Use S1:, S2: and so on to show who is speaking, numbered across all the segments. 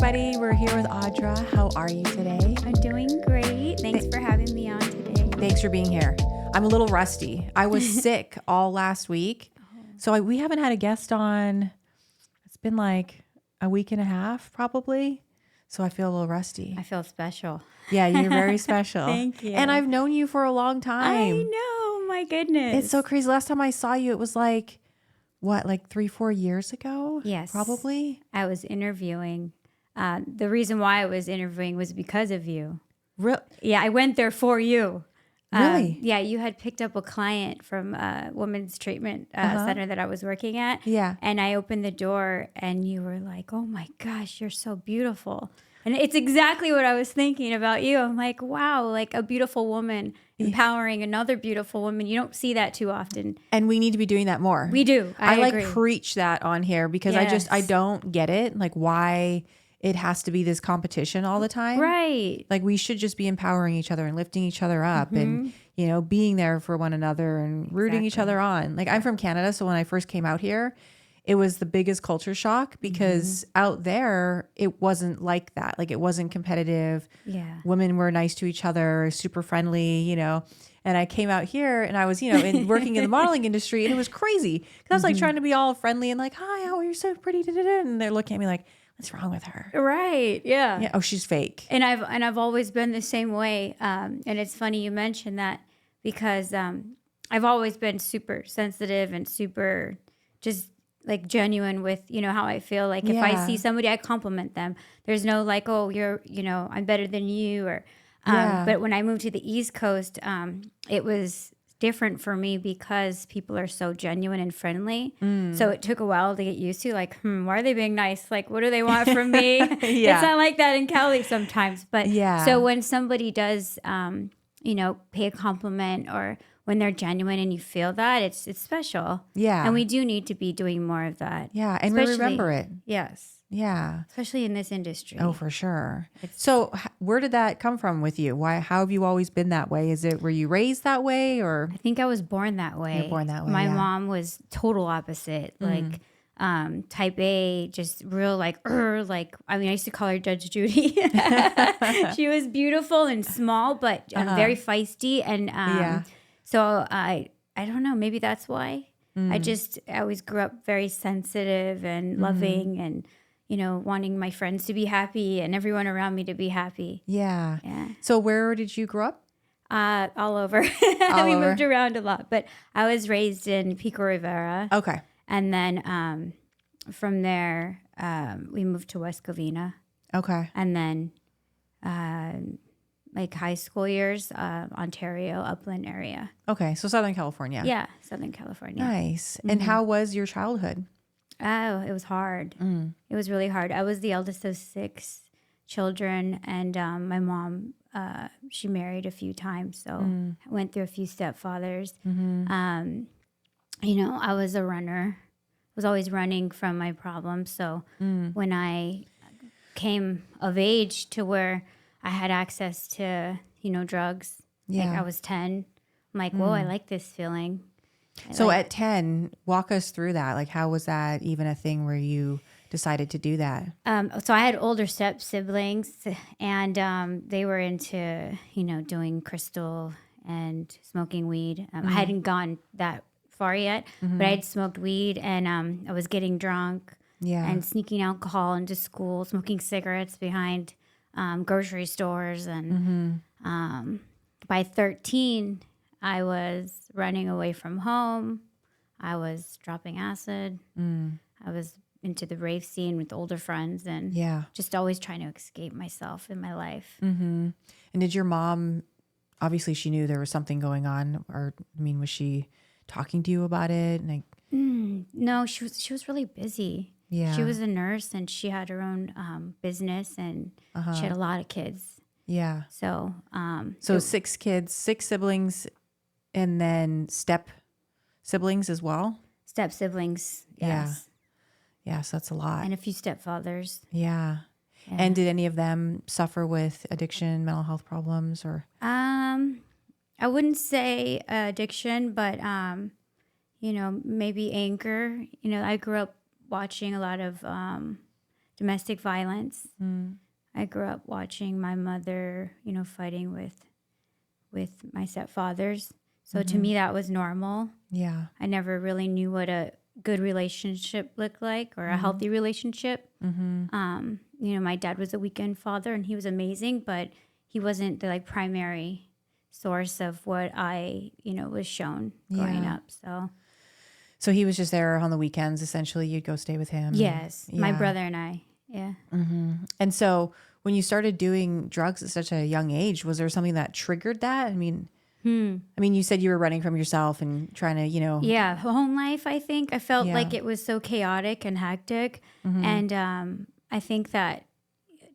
S1: everybody. We're here with Audra. How are you today?
S2: I'm doing great. Thanks for having me on today.
S1: Thanks for being here. I'm a little rusty. I was sick all last week. So we haven't had a guest on. It's been like a week and a half probably. So I feel a little rusty.
S2: I feel special.
S1: Yeah, you're very special.
S2: Thank you.
S1: And I've known you for a long time.
S2: I know. My goodness.
S1: It's so crazy. Last time I saw you, it was like, what, like 3-4 years ago?
S2: Yes.
S1: Probably.
S2: I was interviewing. The reason why I was interviewing was because of you. Yeah, I went there for you.
S1: Really?
S2: Yeah, you had picked up a client from a women's treatment center that I was working at.
S1: Yeah.
S2: And I opened the door and you were like, oh my gosh, you're so beautiful. And it's exactly what I was thinking about you. I'm like, wow, like a beautiful woman empowering another beautiful woman. You don't see that too often.
S1: And we need to be doing that more.
S2: We do. I agree.
S1: like preach that on here because I don't get it. Like why it has to be this competition all the time.
S2: Right.
S1: Like we should just be empowering each other and lifting each other up and, you know, being there for one another and rooting each other on. Like I'm from Canada. So when I first came out here, it was the biggest culture shock because out there, it wasn't like that. Like it wasn't competitive.
S2: Yeah.
S1: Women were nice to each other, super friendly, you know. And I came out here and I was, you know, working in the modeling industry and it was crazy. Cause I was like trying to be all friendly and like, hi, how are you so pretty? And they're looking at me like, what's wrong with her?
S2: Right. Yeah.
S1: Yeah. Oh, she's fake.
S2: And I've always been the same way. And it's funny you mentioned that because I've always been super sensitive and super just like genuine with, you know, how I feel. Like if I see somebody, I compliment them. There's no like, oh, you're, you know, I'm better than you. Or, but when I moved to the East Coast, it was different for me because people are so genuine and friendly. So it took a while to get used to like, why are they being nice? Like, what do they want from me? It's not like that in Cali sometimes. But so when somebody does, you know, pay a compliment or when they're genuine and you feel that, it's special. Yeah. And we do need to be doing more of that.
S1: Yeah. And we remember it.
S2: Yes.
S1: Yeah.
S2: Especially in this industry.
S1: Oh, for sure. So where did that come from with you? How have you always been that way? were you raised that way or?
S2: I think I was born that way.
S1: You were born that way.
S2: My mom was total opposite. Like, type A, just real like, I mean, I used to call her Judge Judy. She was beautiful and small, but very feisty. And so I don't know, maybe that's why. I always grew up very sensitive and loving and, you know, wanting my friends to be happy and everyone around me to be happy.
S1: Yeah. So where did you grow up?
S2: All over. We moved around a lot, but I was raised in Pico Rivera.
S1: Okay.
S2: And then from there, we moved to West Covina. Okay. And then like high school years, Ontario, Upland area.
S1: Okay. So Southern California.
S2: Yeah, Southern California.
S1: Nice. And how was your childhood?
S2: Oh, it was hard. It was really hard. I was the eldest of 6 children, and my mom, she married a few times, so I went through a few stepfathers. You know, I was a runner. I was always running from my problems. So when I came of age to where I had access to, you know, drugs, like I was 10, I'm like, whoa, I like this feeling.
S1: So at 10, walk us through that. Like, how was that even a thing where you decided to do that?
S2: So I had older step siblings, and they were into, you know, doing crystal and smoking weed. I hadn't gone that far yet, but I had smoked weed, and I was getting drunk and sneaking alcohol into school, smoking cigarettes behind grocery stores. And by 13, I was running away from home. I was dropping acid. I was into the rave scene with older friends and just always trying to escape myself in my life.
S1: And did your mom, obviously she knew there was something going on, or I mean, was she talking to you about it? Like,
S2: no, she was really busy. Yeah. She was a nurse and she had her own business and she had a lot of kids. Yeah. So,
S1: so 6 kids, 6 siblings, and then step siblings as well?
S2: Step siblings, yes.
S1: Yeah, so that's a lot.
S2: And a few stepfathers.
S1: Yeah. And did any of them suffer with addiction, mental health problems, or?
S2: I wouldn't say addiction, but, you know, maybe anger. You know, I grew up watching a lot of domestic violence. I grew up watching my mother, fighting with my stepfathers. So to me, that was normal.
S1: Yeah.
S2: I never really knew what a good relationship looked like or a healthy relationship. My dad was a weekend father and he was amazing, but he wasn't the primary source of what I, was shown growing up.
S1: So he was just there on the weekends. Essentially, you'd go stay with him.
S2: Yes, my brother and I. Yeah.
S1: And so when you started doing drugs at such a young age, was there something that triggered that? I mean, you said you were running from yourself and trying to,
S2: Yeah, home life, I think. I felt like it was so chaotic and hectic. And I think that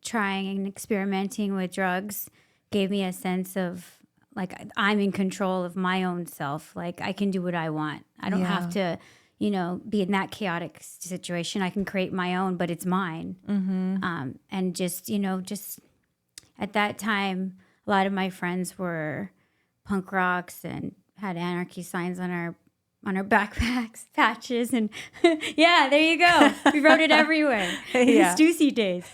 S2: trying and experimenting with drugs gave me a sense of I'm in control of my own self. I can do what I want. I don't have to, be in that chaotic situation. I can create my own, but it's mine. And just at that time, a lot of my friends were punk rocks and had anarchy signs on our backpacks, patches, and yeah, there you go. We wrote it everywhere. Stussy days.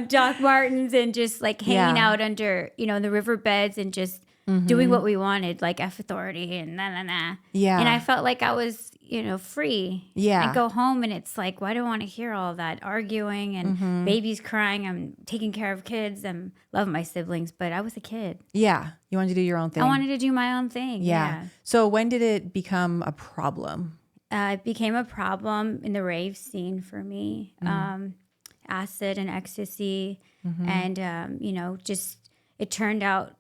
S2: Doc Martens and just hanging out under, the riverbeds and just doing what we wanted, like F Authority and na.
S1: Yeah.
S2: And I felt like I was, free.
S1: Yeah.
S2: I go home and it's like, well, I don't want to hear all that arguing and babies crying. I'm taking care of kids. I'm loving my siblings, but I was a kid.
S1: Yeah. You wanted to do your own thing.
S2: I wanted to do my own thing. Yeah.
S1: So when did it become a problem?
S2: It became a problem in the rave scene for me. Acid and ecstasy. And, just it turned out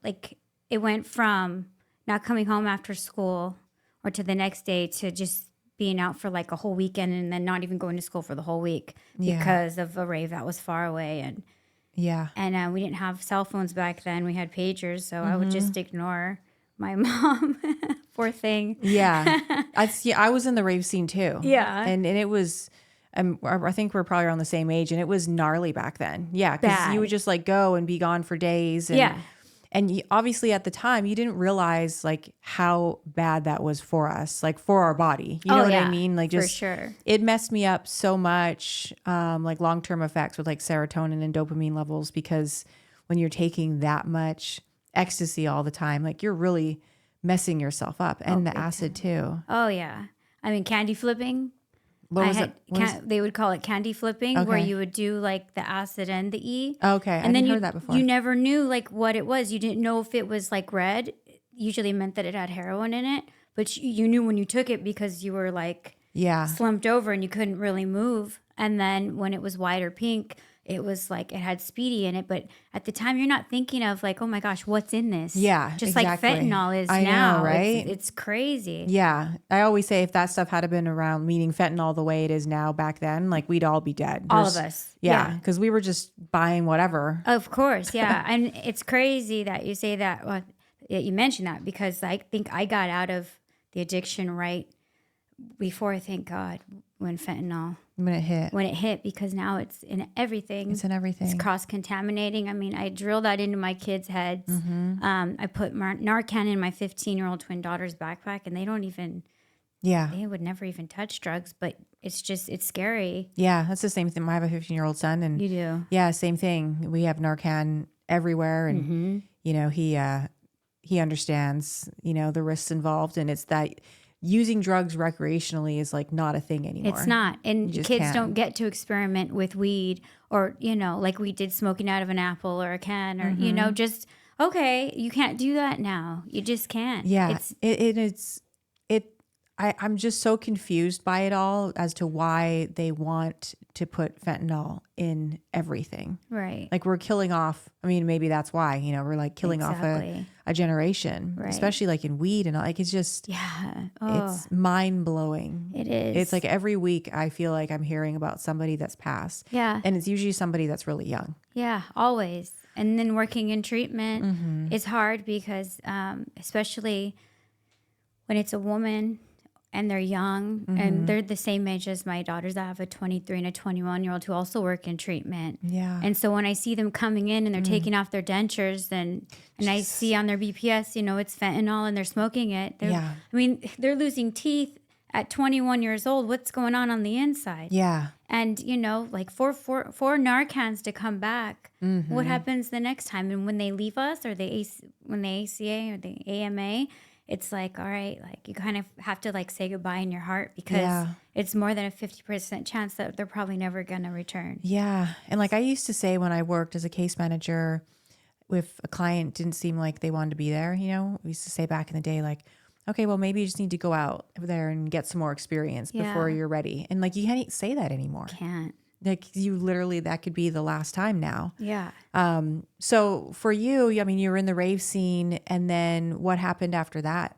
S2: it went from not coming home after school or to the next day to just being out for a whole weekend and then not even going to school for the whole week because of a rave that was far away. And we didn't have cell phones back then. We had pagers, so I would just ignore my mom. Poor thing.
S1: Yeah. I was in the rave scene too.
S2: Yeah.
S1: And it was, I think we're probably around the same age, and it was gnarly back then. Yeah. Because you would just go and be gone for days. And, and obviously at the time, you didn't realize how bad that was for us, for our body. You know what I mean?
S2: For sure.
S1: It messed me up so much, long-term effects with serotonin and dopamine levels, because when you're taking that much ecstasy all the time, you're really messing yourself up, and the acid too.
S2: Oh yeah. I mean, candy flipping. They would call it candy flipping, where you would do the acid and the E.
S1: Okay,
S2: and
S1: then heard that before.
S2: You never knew what it was. You didn't know if it was red. Usually meant that it had heroin in it, but you knew when you took it because you were slumped over and you couldn't really move. And then when it was white or pink, it was it had speedy in it. But at the time, you're not thinking of oh my gosh, what's in this?
S1: Yeah,
S2: just
S1: exactly.
S2: Fentanyl is
S1: I
S2: now,
S1: know, right?
S2: It's crazy.
S1: Yeah, I always say if that stuff had been around, meaning fentanyl the way it is now back then, we'd all be dead.
S2: All of us.
S1: Yeah, because we were just buying whatever.
S2: Of course, yeah. And it's crazy that you say that. Well, you mentioned that because I think I got out of the addiction right before, thank God, when it hit, because now it's in everything.
S1: It's in everything.
S2: It's cross-contaminating. I mean, I drill that into my kids' heads. I put Narcan in my 15-year-old twin daughter's backpack, and they don't even, they would never even touch drugs, but it's scary.
S1: Yeah, that's the same thing. I have a 15-year-old son, and
S2: you do.
S1: Yeah, same thing. We have Narcan everywhere, and he understands, the risks involved, and it's that using drugs recreationally is not a thing anymore.
S2: It's not. And kids don't get to experiment with weed or, like we did smoking out of an apple or a can or, just, okay, you can't do that now. You just can't.
S1: Yeah. I'm just so confused by it all as to why they want to put fentanyl in everything.
S2: Right.
S1: We're killing off, maybe that's why, we're killing off a generation, right. Especially in weed and all. It's just, it's mind blowing.
S2: It is.
S1: It's every week I feel I'm hearing about somebody that's passed.
S2: Yeah.
S1: And it's usually somebody that's really young.
S2: Yeah, always. And then working in treatment is hard because, especially when it's a woman and they're young and they're the same age as my daughters. I have a 23 and a 21-year-old who also work in treatment. Yeah. And so when I see them coming in and they're taking off their dentures and I see on their BPS, it's fentanyl and they're smoking it. They're losing teeth at 21 years old, what's going on the inside?
S1: Yeah.
S2: And, you know, like for Narcans to come back, what happens the next time? And when they leave us, or when the ACA or the AMA, it's like, all right, like you kind of have to like say goodbye in your heart, because it's more than a 50% chance that they're probably never going to return.
S1: Yeah. And like I used to say when I worked as a case manager, if a client didn't seem like they wanted to be there, you know, we used to say back in the day, like, okay, well, maybe you just need to go out there and get some more experience before you're ready. And like, you can't say that anymore.
S2: Can't.
S1: Like you literally, that could be the last time now.
S2: Yeah.
S1: So for you, I mean, you were in the rave scene, and then what happened after that?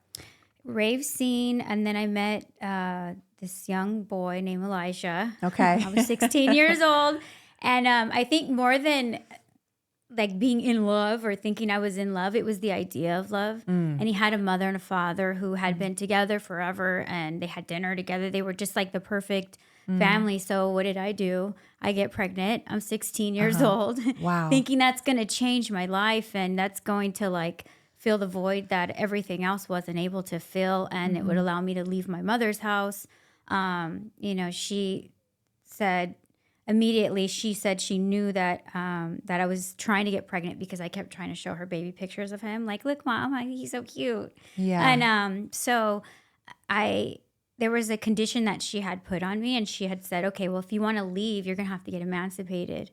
S2: Rave scene. And then I met this young boy named Elijah.
S1: Okay.
S2: I was 16 years old. And I think more than like being in love or thinking I was in love, it was the idea of love. And he had a mother and a father who had been together forever, and they had dinner together. They were just like the perfect family. So what did I do? I get pregnant. I'm 16 years old.
S1: Wow.
S2: Thinking that's going to change my life, and that's going to like fill the void that everything else wasn't able to fill. And it would allow me to leave my mother's house. You know, she said she knew that that I was trying to get pregnant because I kept trying to show her baby pictures of him. Like, look, Mom, he's so cute.
S1: Yeah.
S2: And so there was a condition that she had put on me, and she had said, okay, well, if you want to leave, you're going to have to get emancipated.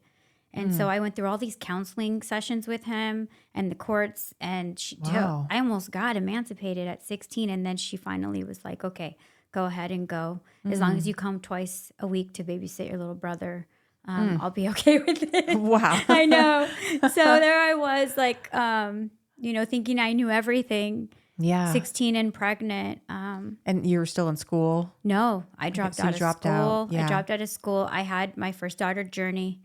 S2: And so I went through all these counseling sessions with him and the courts, and I almost got emancipated at 16. And then she finally was like, okay, go ahead and go. As long as you come twice a week to babysit your little brother, I'll be okay with it.
S1: Wow.
S2: I know. So there I was, like, you know, thinking I knew everything.
S1: Yeah.
S2: 16 and pregnant.
S1: And you were still in school?
S2: No, I dropped out of school.
S1: Yeah.
S2: I dropped out of school. I had my first daughter, Journey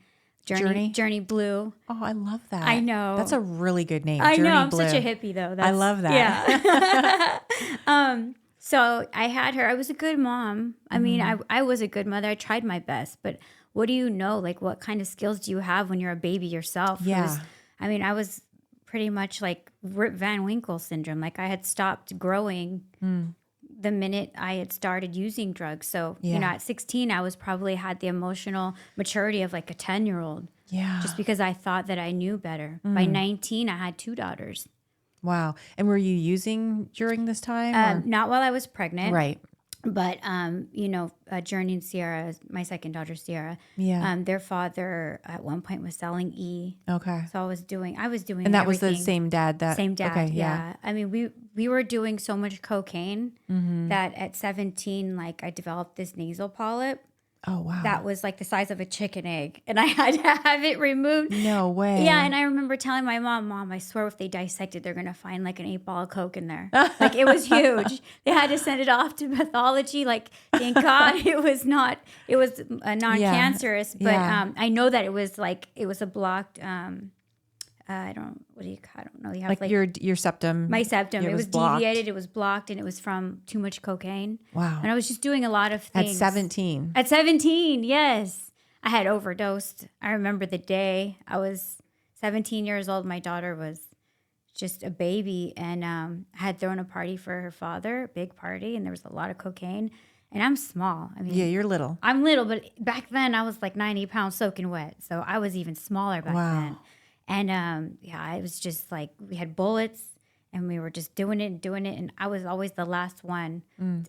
S2: Blue.
S1: Oh, I love that.
S2: I know.
S1: That's a really good name.
S2: I
S1: Journey
S2: know. I'm
S1: Blue.
S2: such a hippie, though.
S1: I love that.
S2: Yeah. So I had her. I was a good mom. I mean, I was a good mother. I tried my best. But what do you know? Like, what kind of skills do you have when you're a baby yourself?
S1: Yeah.
S2: I was pretty much like Rip Van Winkle syndrome. Like, I had stopped growing the minute I had started using drugs. So, you know, at 16, I was probably had the emotional maturity of like a 10-year-old.
S1: Yeah.
S2: Just because I thought that I knew better. By 19, I had 2 daughters.
S1: Wow. And were you using during this time?
S2: Not while I was pregnant.
S1: Right.
S2: But, you know, Journey and Sierra, my second daughter, Sierra, their father at one point was selling E.
S1: Okay.
S2: So I was doing
S1: And that was the same dad
S2: Same dad,
S1: okay,
S2: yeah. I mean, we were doing so much cocaine that at 17, like, I developed this nasal polyp.
S1: Oh, wow.
S2: That was like the size of a chicken egg. And I had to have it removed.
S1: No way.
S2: Yeah. And I remember telling my Mom, I swear if they dissect it, they're going to find like an 8-ball of Coke in there. Like, it was huge. They had to send it off to pathology. Like, thank God it was non-cancerous. But I know that it was a blocked, I don't know. You have
S1: like your septum.
S2: My septum. It was
S1: blocked.
S2: deviated. It was blocked, and it was from too much cocaine.
S1: Wow.
S2: And I was just doing a lot of things.
S1: At 17.
S2: At 17, yes. I had overdosed. I remember the day. I was 17 years old. My daughter was just a baby, and I had thrown a party for her father, a big party, and there was a lot of cocaine. And I'm small. I mean,
S1: yeah, you're little.
S2: I'm little, but back then I was like 90 pounds soaking wet. So I was even smaller back then. And it was just like we had bullets, and we were just doing it. And I was always the last one.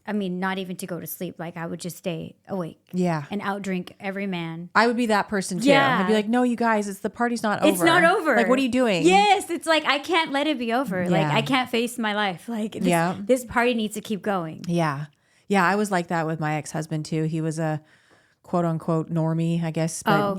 S2: I mean, not even to go to sleep. Like, I would just stay awake.
S1: Yeah.
S2: And outdrink every man.
S1: I would be that person too.
S2: Yeah.
S1: I'd be like, no, you guys, the party's not over.
S2: It's not over.
S1: Like, what are you doing?
S2: Yes. It's like, I can't let it be over.
S1: Yeah.
S2: Like, I can't face my life. Like, this party needs to keep going.
S1: Yeah. Yeah. I was like that with my ex-husband too. He was a quote unquote normie, I guess. But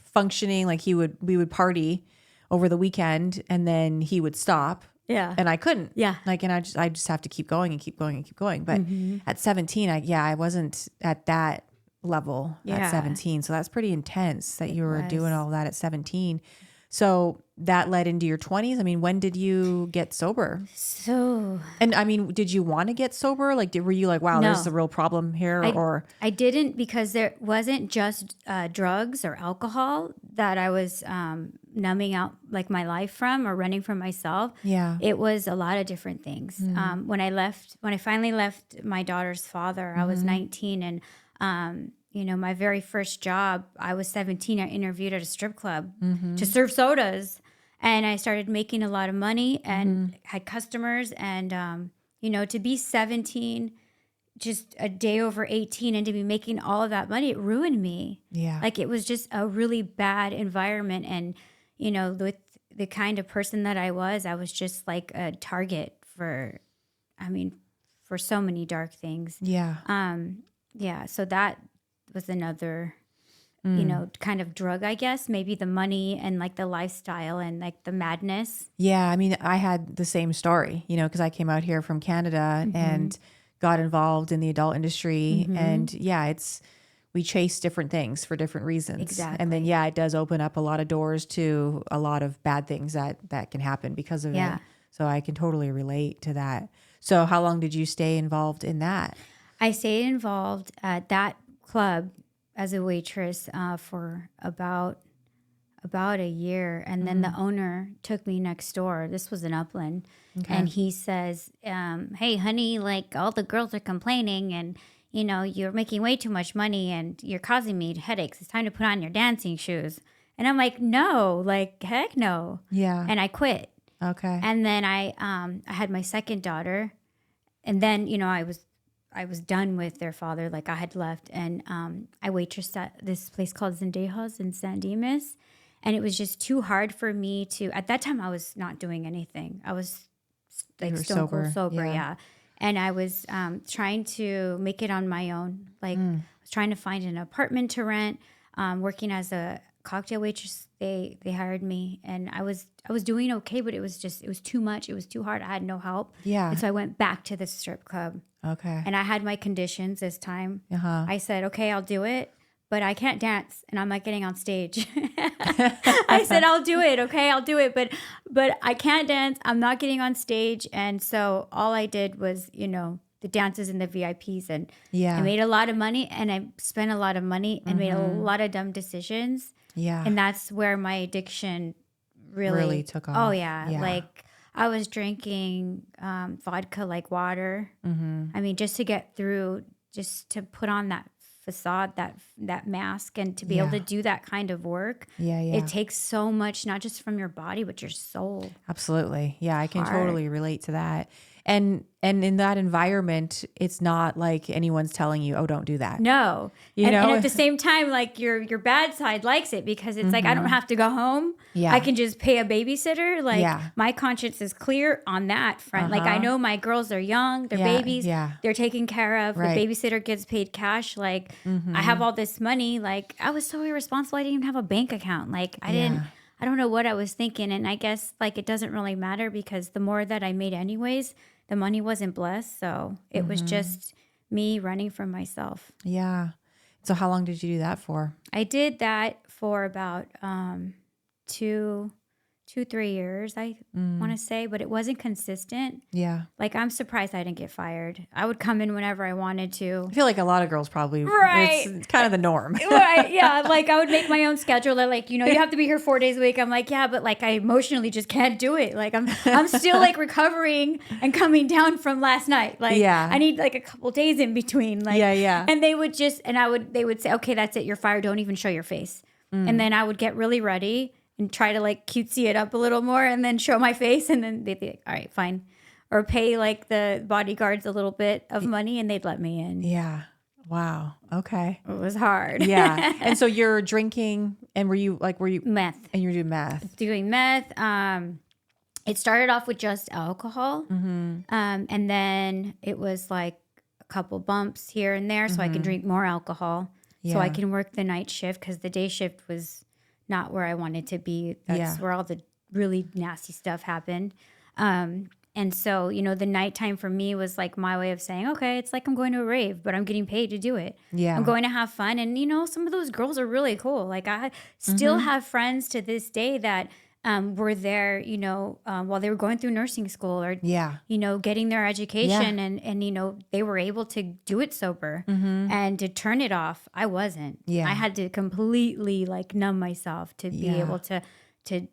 S1: functioning, like we would party over the weekend, and then he would stop. Yeah. And I couldn't.
S2: Yeah.
S1: Like, and I just have to keep going and keep going and keep going. But at 17, I wasn't at that level at 17. So that's pretty intense that you were doing all that at 17. So that led into your 20s. I mean, when did you get sober? And I mean, did you want to get sober? Like, were you like, wow, there's a real problem here?
S2: I didn't, because there wasn't just drugs or alcohol that I was numbing out like my life from or running from myself.
S1: Yeah.
S2: It was a lot of different things. When I finally left my daughter's father, I was 19, and my very first job, I was 17. I interviewed at a strip club to serve sodas, and I started making a lot of money and had customers, and to be 17, just a day over 18, and to be making all of that money, it ruined me.
S1: Yeah.
S2: Like, it was just a really bad environment, and with the kind of person that I was just like a target for so many dark things.
S1: Yeah.
S2: So that was another kind of drug, I guess, maybe the money and like the lifestyle and like the madness.
S1: Yeah. I mean, I had the same story, because I came out here from Canada and got involved in the adult industry. And we chase different things for different reasons.
S2: Exactly.
S1: And then, it does open up a lot of doors to a lot of bad things that can happen because of it. So I can totally relate to that. So how long did you stay involved in that?
S2: I stayed involved at that club as a waitress for about a year. And then the owner took me next door. This was in Upland. Okay. And he says, hey, honey, like all the girls are complaining and, you're making way too much money and you're causing me headaches. It's time to put on your dancing shoes. And I'm like, no, like, heck no. Yeah. And I quit.
S1: Okay.
S2: And then I had my second daughter. And then, I was done with their father. Like, I had left. And I waitressed at this place called Zendejas in San Dimas. And it was just too hard for me to, at that time, I was not doing anything. I was like stone cold sober. Yeah. And I was trying to make it on my own. Like, I was trying to find an apartment to rent, working as a cocktail waitress. They hired me, and I was doing okay, but it was too much. It was too hard. I had no help. Yeah. And so I went back to the strip club. Okay. And I had my conditions this time. I said, okay, I'll do it, but I can't dance, and I'm not getting on stage. I said, I'll do it. Okay, I'll do it. But I can't dance. I'm not getting on stage. And so all I did was, the dances and the VIPs. And I made a lot of money, and I spent a lot of money and made a lot of dumb decisions. Yeah. And that's where my addiction really took off. Oh, yeah. Like, I was drinking vodka like water. I mean, just to get through, just to put on that facade, that mask, and to be able to do that kind of work. It takes so much, not just from your body, but your soul. Absolutely. Yeah, I can totally relate to that. And in that environment, it's not like anyone's telling you, oh, don't do that. No. And at the same time, like your bad side likes it because it's like, I don't have to go home. Yeah. I can just pay a babysitter. Like, my conscience is clear on that front. Like, I know my girls are young, they're babies, they're taken care of. Right. The babysitter gets paid cash. Like, I have all this money. Like, I was so irresponsible. I didn't even have a bank account. Like, I don't know what I was thinking. And I guess, like, it doesn't really matter because the more that I made anyways, the money wasn't blessed. So it was just me running from myself. Yeah. So how long did you do that for? I did that for about 2-3 years, I want to say, but it wasn't consistent. Yeah. Like, I'm surprised I didn't get fired. I would come in whenever I wanted to. I feel like a lot of girls probably, it's kind of the norm. Right. Yeah. Like, I would make my own schedule. They're like, you have to be here 4 days a week. I'm like, yeah, but like, I emotionally just can't do it. Like, I'm still like recovering and coming down from last night. Like, I need like a couple days in between. Like, and they would they would say, okay, that's it. You're fired. Don't even show your face. And then I would get really ready and try to like cutesy it up a little more and then show my face, and then they'd be like, all right, fine. Or pay like the bodyguards a little bit of money and they'd let me in. Yeah. Wow. Okay. It was hard. Yeah. And so you're drinking, and were you meth? And you're doing meth. Doing meth. It started off with just alcohol. And then it was like a couple bumps here and there so I could drink more alcohol. So I can work the night shift, because the day shift was not where I wanted to be. That's where all the really nasty stuff happened. And so, the nighttime for me was like my way of saying, okay, it's like I'm going to a rave, but I'm getting paid to do it. Yeah. I'm going to have fun. And, some of those girls are really cool. Like, I still have friends to this day that were there, while they were going through nursing school or, getting their education. And they were able to do it sober and to turn it off. I wasn't. Yeah. I had to completely like numb myself to be able to to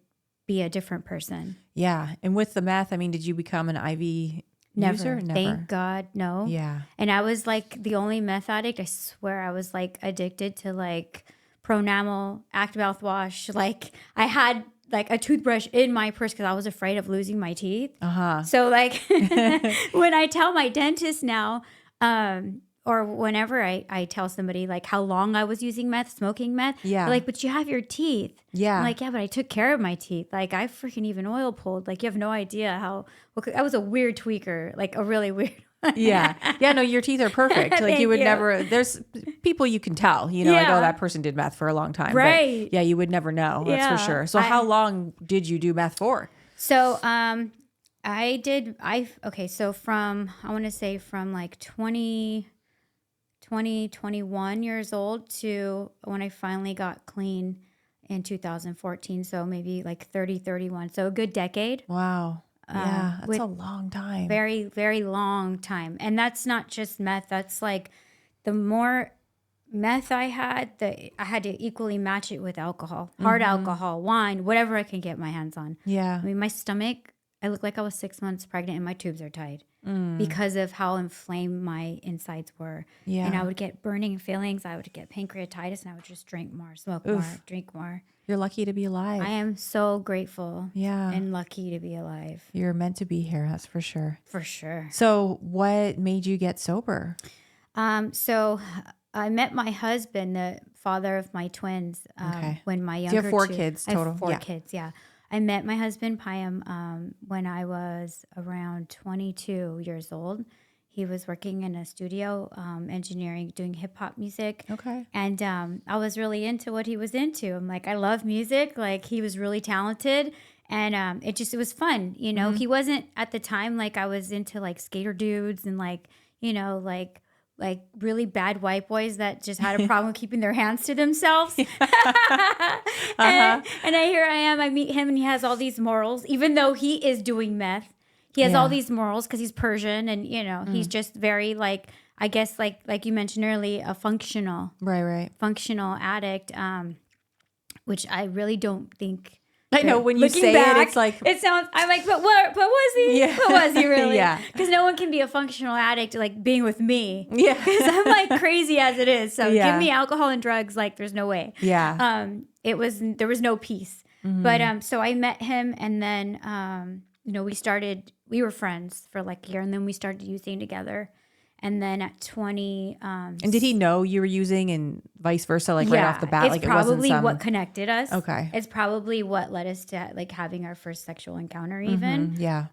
S2: be a different person.
S1: Yeah. And with the meth, I mean, did you become an IV user? Never.
S2: Thank God, no.
S1: Yeah.
S2: And I was like the only meth addict. I swear I was like addicted to like Pronamel, Active mouthwash. Like I had like a toothbrush in my purse because I was afraid of losing my teeth. So like when I tell my dentist now, or whenever I tell somebody like how long I was using meth, smoking meth,
S1: Yeah.
S2: they're like, but you have your teeth.
S1: Yeah.
S2: I'm like, yeah, but I took care of my teeth. Like I freaking even oil pulled. Like you have no idea how, I was a weird tweaker, like a really weird
S1: Yeah. Yeah. No, your teeth are perfect. Like
S2: Thank
S1: you would
S2: you.
S1: never, there's people you can tell, you know, like, oh, that person did meth for a long time.
S2: Right.
S1: But yeah, you would never know. That's for sure. So how long did you do meth for?
S2: So, so from, I want to say from like 21 years old to when I finally got clean in 2014. So maybe like 30, 31. So a good decade.
S1: Wow. Yeah. That's a long time.
S2: Very, very long time. And that's not just meth. That's like the more meth I had to equally match it with alcohol, hard alcohol, wine, whatever I can get my hands on.
S1: Yeah.
S2: I mean, my stomach, I look like I was 6 months pregnant and my tubes are tied because of how inflamed my insides were.
S1: Yeah.
S2: And I would get burning feelings. I would get pancreatitis and I would just drink more, smoke more, drink more.
S1: You're lucky to be alive.
S2: I am so grateful and lucky to be alive.
S1: You're meant to be here. That's for sure.
S2: For sure.
S1: So what made you get sober?
S2: So I met my husband, the father of my twins, when my younger
S1: you have 4 kids total?
S2: I have 4 kids, yeah. I met my husband, Payam, when I was around 22 years old. He was working in a studio, engineering, doing hip hop music.
S1: Okay.
S2: And I was really into what he was into. I'm like, I love music. Like he was really talented. And it was fun. You know, he wasn't at the time like I was into like skater dudes and like, you know, like really bad white boys that just had a problem keeping their hands to themselves. And here I am, I meet him and he has all these morals, even though he is doing meth. He has all these morals because he's Persian and, you know, he's just very like, I guess like you mentioned earlier, a functional addict, which I really don't think.
S1: I know when you say
S2: back,
S1: it, it's like
S2: it sounds. I'm like, but was he?
S1: Yeah.
S2: What was he really?
S1: Yeah.
S2: Because no one can be a functional addict like being with me.
S1: Yeah.
S2: Because I'm like crazy as it is. So give me alcohol and drugs, like there's no way.
S1: Yeah.
S2: There was no peace. But so I met him, and then you know we were friends for like a year, and then we started using together. And then at 20...
S1: and did he know you were using and vice versa, like right off the bat?
S2: It's probably what connected us.
S1: Okay.
S2: It's probably what led us to like having our first sexual encounter even.
S1: Yeah.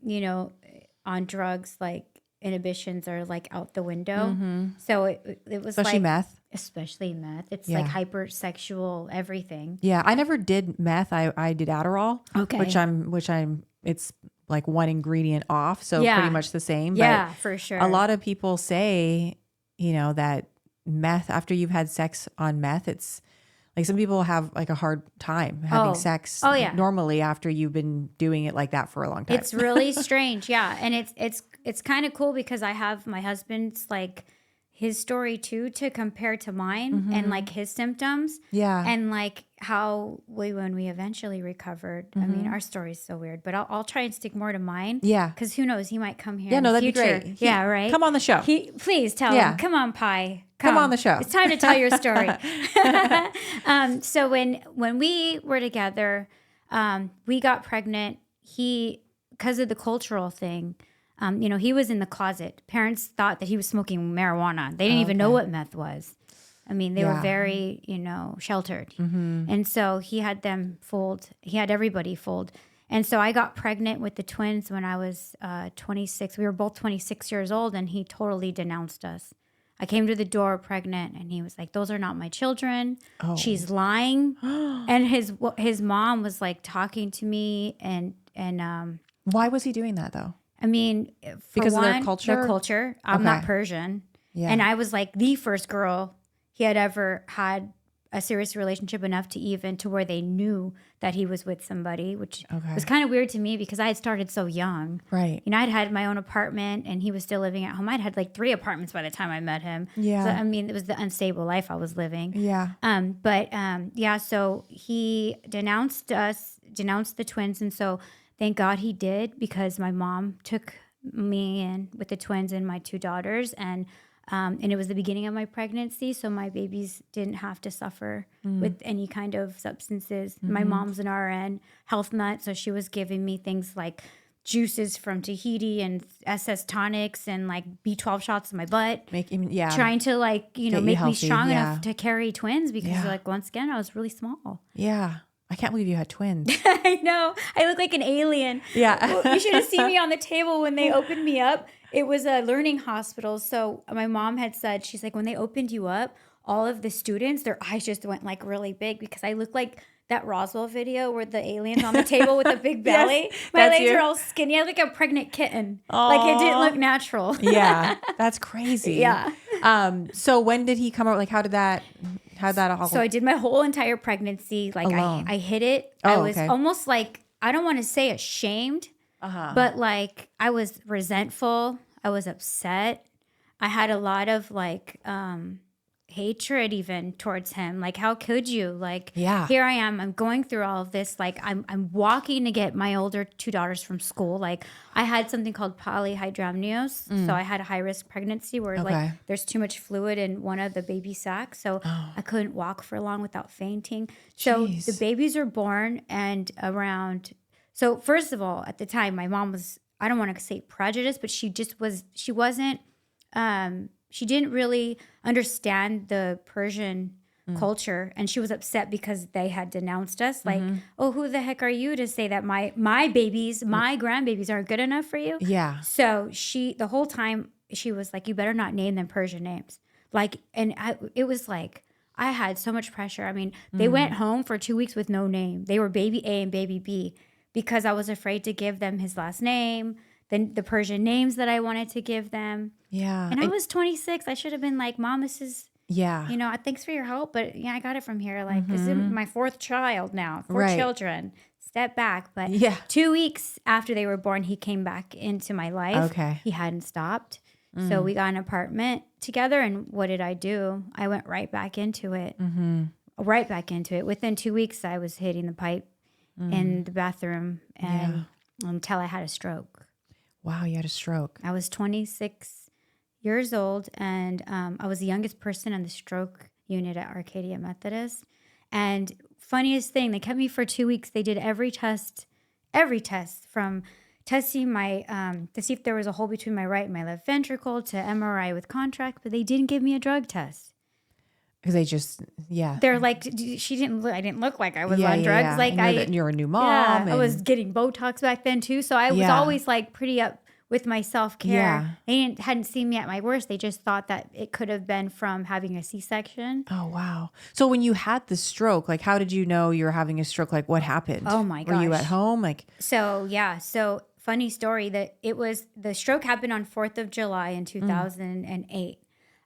S2: You know, on drugs, like inhibitions are like out the window. So it was
S1: especially
S2: like...
S1: meth.
S2: Especially meth. It's like hypersexual everything.
S1: Yeah. I never did meth. I did Adderall.
S2: Okay.
S1: Which it's like one ingredient off. So pretty much the same.
S2: Yeah,
S1: but
S2: for sure.
S1: A lot of people say, you know, that meth, after you've had sex on meth, it's like some people have like a hard time having sex normally after you've been doing it like that for a long time.
S2: It's really strange. Yeah. And it's kind of cool because I have my husband's like his story too to compare to mine and like his symptoms.
S1: Yeah.
S2: And like how when we eventually recovered. I mean, our story is so weird, but I'll try and stick more to mine.
S1: Yeah.
S2: Because who knows, he might come here.
S1: Yeah,
S2: in
S1: no,
S2: the
S1: that'd
S2: future.
S1: be great.
S2: Yeah, right.
S1: Come on the show.
S2: Please tell him. Come on, Pi.
S1: Come on the show.
S2: It's time to tell your story. So when we were together, we got pregnant. Because of the cultural thing, you know, he was in the closet. Parents thought that he was smoking marijuana. They didn't even know what meth was. I mean, they were very, you know, sheltered. And so he had them fold. He had everybody fold. And so I got pregnant with the twins when I was 26. We were both 26 years old, and he totally denounced us. I came to the door pregnant, and he was like, "Those are not my children. She's lying." And his mom was like talking to me, and
S1: why was he doing that though?
S2: I mean,
S1: because
S2: of
S1: their culture.
S2: Their culture. I'm not Persian, and I was like the first girl he had ever had a serious relationship enough to even to where they knew that he was with somebody, which was kind of weird to me because I had started so young.
S1: Right.
S2: You know, I'd had my own apartment and he was still living at home. I'd had like 3 apartments by the time I met him.
S1: Yeah.
S2: So, I mean, it was the unstable life I was living.
S1: Yeah.
S2: So he denounced the twins. And so thank God he did, because my mom took me in with the twins and my 2 daughters. And it was the beginning of my pregnancy, so my babies didn't have to suffer with any kind of substances. My mom's an RN health nut, so she was giving me things like juices from Tahiti and SS tonics and like B12 shots in my butt. Trying to like, make me strong enough to carry twins because like once again, I was really small.
S1: Yeah. I can't believe you had twins.
S2: I know. I look like an alien.
S1: Yeah.
S2: You should have seen me on the table when they opened me up. It was a learning hospital. So my mom had said, she's like, when they opened you up, all of the students, their eyes just went like really big because I look like that Roswell video where the alien's on the table with a big belly.
S1: Yes,
S2: my legs are all skinny. I look like a pregnant kitten.
S1: Aww.
S2: Like it didn't look natural.
S1: Yeah. That's crazy.
S2: Yeah.
S1: So when did he come out? Like, how did that all?
S2: So I did my whole entire pregnancy. Like I hid it. I was almost like, I don't want to say ashamed, but like I was resentful. I was upset. I had a lot of like hatred even towards him. Like, how could you? Like, here I am. I'm going through all of this. Like, I'm walking to get my older 2 daughters from school. Like, I had something called polyhydramnios. So I had a high risk pregnancy where like there's too much fluid in one of the baby sacs. So I couldn't walk for long without fainting. So the babies were born and around. So first of all, at the time, my mom was, I don't want to say prejudiced, but she didn't really understand the Persian culture, and she was upset because they had denounced us. Like, oh, who the heck are you to say that my babies, my grandbabies aren't good enough for you?
S1: Yeah.
S2: So the whole time she was like, you better not name them Persian names. Like, and it was like, I had so much pressure. I mean, they went home for 2 weeks with no name. They were baby A and baby B because I was afraid to give them his last name, then the Persian names that I wanted to give them.
S1: Yeah.
S2: And I was 26. I should have been like, Mom, this is, thanks for your help. But yeah, I got it from here. Like, this is my 4th child now, 4 children. Step back. But 2 weeks after they were born, he came back into my life.
S1: Okay.
S2: He hadn't stopped. So we got an apartment together. And what did I do? I went right back into it. Right back into it. Within 2 weeks, I was hitting the pipe in the bathroom until I had a stroke.
S1: Wow, you had a stroke.
S2: I was 26 years old, and I was the youngest person in the stroke unit at Arcadia Methodist. And funniest thing, they kept me for 2 weeks. They did every test from testing my to see if there was a hole between my right and my left ventricle to MRI with contrast, but they didn't give me a drug test.
S1: Because they just,
S2: they're like, I didn't look like I was on drugs.
S1: Yeah.
S2: Like
S1: you're a new mom.
S2: Yeah, I was getting Botox back then too. So I was always like pretty up with my self-care.
S1: Yeah.
S2: They hadn't seen me at my worst. They just thought that it could have been from having a C-section.
S1: Oh, wow. So when you had the stroke, like, how did you know you were having a stroke? Like, what happened?
S2: Oh my gosh.
S1: Were you at home? Like,
S2: so funny story that the stroke happened on 4th of July in 2008.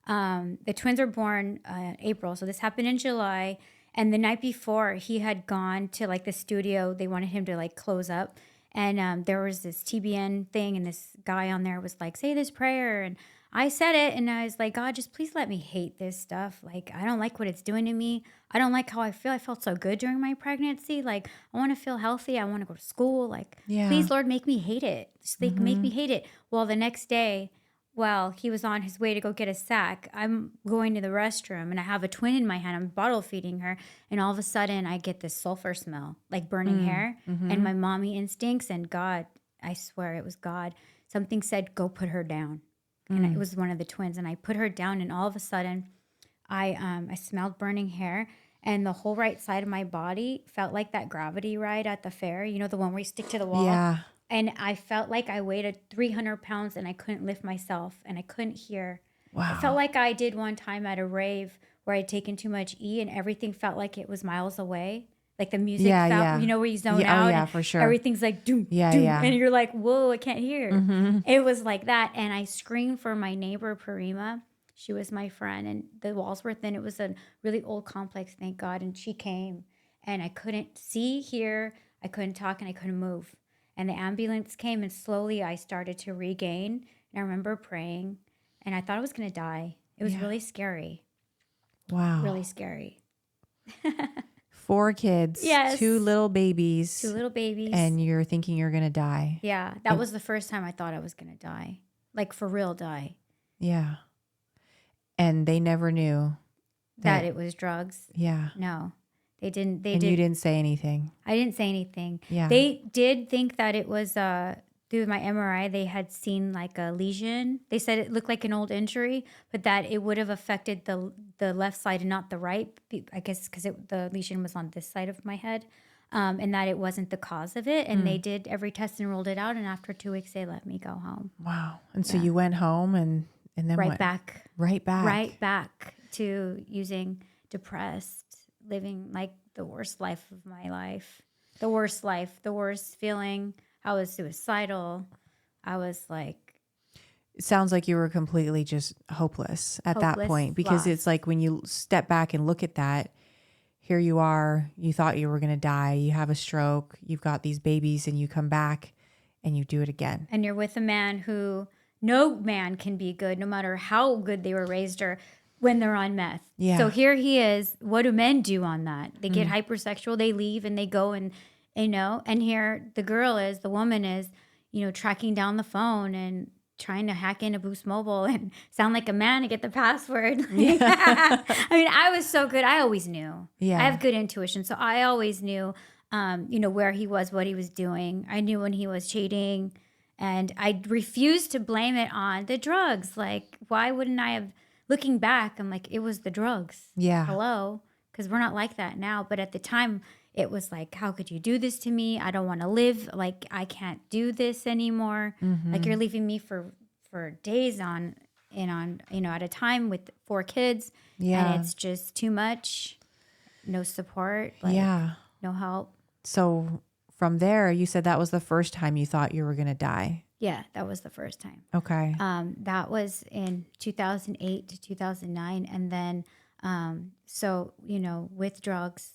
S2: The twins were born in April. So this happened in July. And the night before, he had gone to like the studio. They wanted him to like close up. And there was this TBN thing, and this guy on there was like, say this prayer. And I said it, and I was like, God, just please let me hate this stuff. Like, I don't like what it's doing to me. I don't like how I feel. I felt so good during my pregnancy. Like, I want to feel healthy. I want to go to school. Like, please, Lord, make me hate it. Just like, make me hate it. Well, the next day, he was on his way to go get a sack. I'm going to the restroom, and I have a twin in my hand. I'm bottle feeding her, and all of a sudden, I get this sulfur smell, like burning hair, and my mommy instincts, and God, I swear it was God. Something said, go put her down. And it was one of the twins, and I put her down, and all of a sudden, I smelled burning hair, and the whole right side of my body felt like that gravity ride at the fair. You know, the one where you stick to the wall?
S1: Yeah.
S2: And I felt like I weighed 300 pounds and I couldn't lift myself and I couldn't hear.
S1: Wow.
S2: I felt like I did one time at a rave where I'd taken too much E and everything felt like it was miles away. Like the music felt, you know, where you zone out.
S1: Oh, yeah, for sure.
S2: Everything's like, doom, doom. And you're like, whoa, I can't hear. It was like that. And I screamed for my neighbor, Parima. She was my friend, and the walls were thin. It was a really old complex, thank God. And she came, and I couldn't see, hear, I couldn't talk, and I couldn't move. And the ambulance came, and slowly I started to regain. And I remember praying, and I thought I was going to die. It was really scary.
S1: Wow.
S2: Really scary.
S1: 4 kids,
S2: Yes.
S1: 2 little babies.
S2: 2 little babies.
S1: And you're thinking you're going to die.
S2: Yeah, that was the first time I thought I was going to die. Like, for real die.
S1: Yeah. And they never knew
S2: That it was drugs.
S1: Yeah.
S2: No. They didn't.
S1: You didn't say anything.
S2: I didn't say anything.
S1: Yeah.
S2: They did think that it was through my MRI. They had seen like a lesion. They said it looked like an old injury, but that it would have affected the left side and not the right. I guess because the lesion was on this side of my head, and that it wasn't the cause of it. And they did every test and ruled it out. And after 2 weeks, they let me go home.
S1: Wow. And so you went home and then
S2: right
S1: what?
S2: back.
S1: Right back.
S2: Right back to using, depressed, living like the worst life of my life. The worst life, the worst feeling. I was suicidal. I was like...
S1: It sounds like you were completely just hopeless at that point, because
S2: lost.
S1: it's like when you step back and look at that, here you are, you thought you were going to die, you have a stroke, you've got these babies, and you come back and you do it again.
S2: And you're with a man who no man can be good, no matter how good they were raised or when they're on meth.
S1: Yeah.
S2: So here he is. What do men do on that? They get hypersexual, they leave, and they go and, and here the woman is, tracking down the phone and trying to hack into Boost Mobile and sound like a man to get the password. I mean, I was so good. I always knew.
S1: Yeah.
S2: I have good intuition. So I always knew, where he was, what he was doing. I knew when he was cheating, and I refused to blame it on the drugs. Like, why wouldn't I have, looking back, I'm like, it was the drugs.
S1: Yeah.
S2: Hello? Because we're not like that now. But at the time, it was like, how could you do this to me? I don't want to live. Like, I can't do this anymore. Like, you're leaving me for days on, at a time with 4 kids.
S1: Yeah.
S2: And it's just too much. No support. Like, no help.
S1: So from there, you said that was the first time you thought you were going to die.
S2: Yeah, that was the first time.
S1: Okay.
S2: That was in 2008 to 2009. And then, with drugs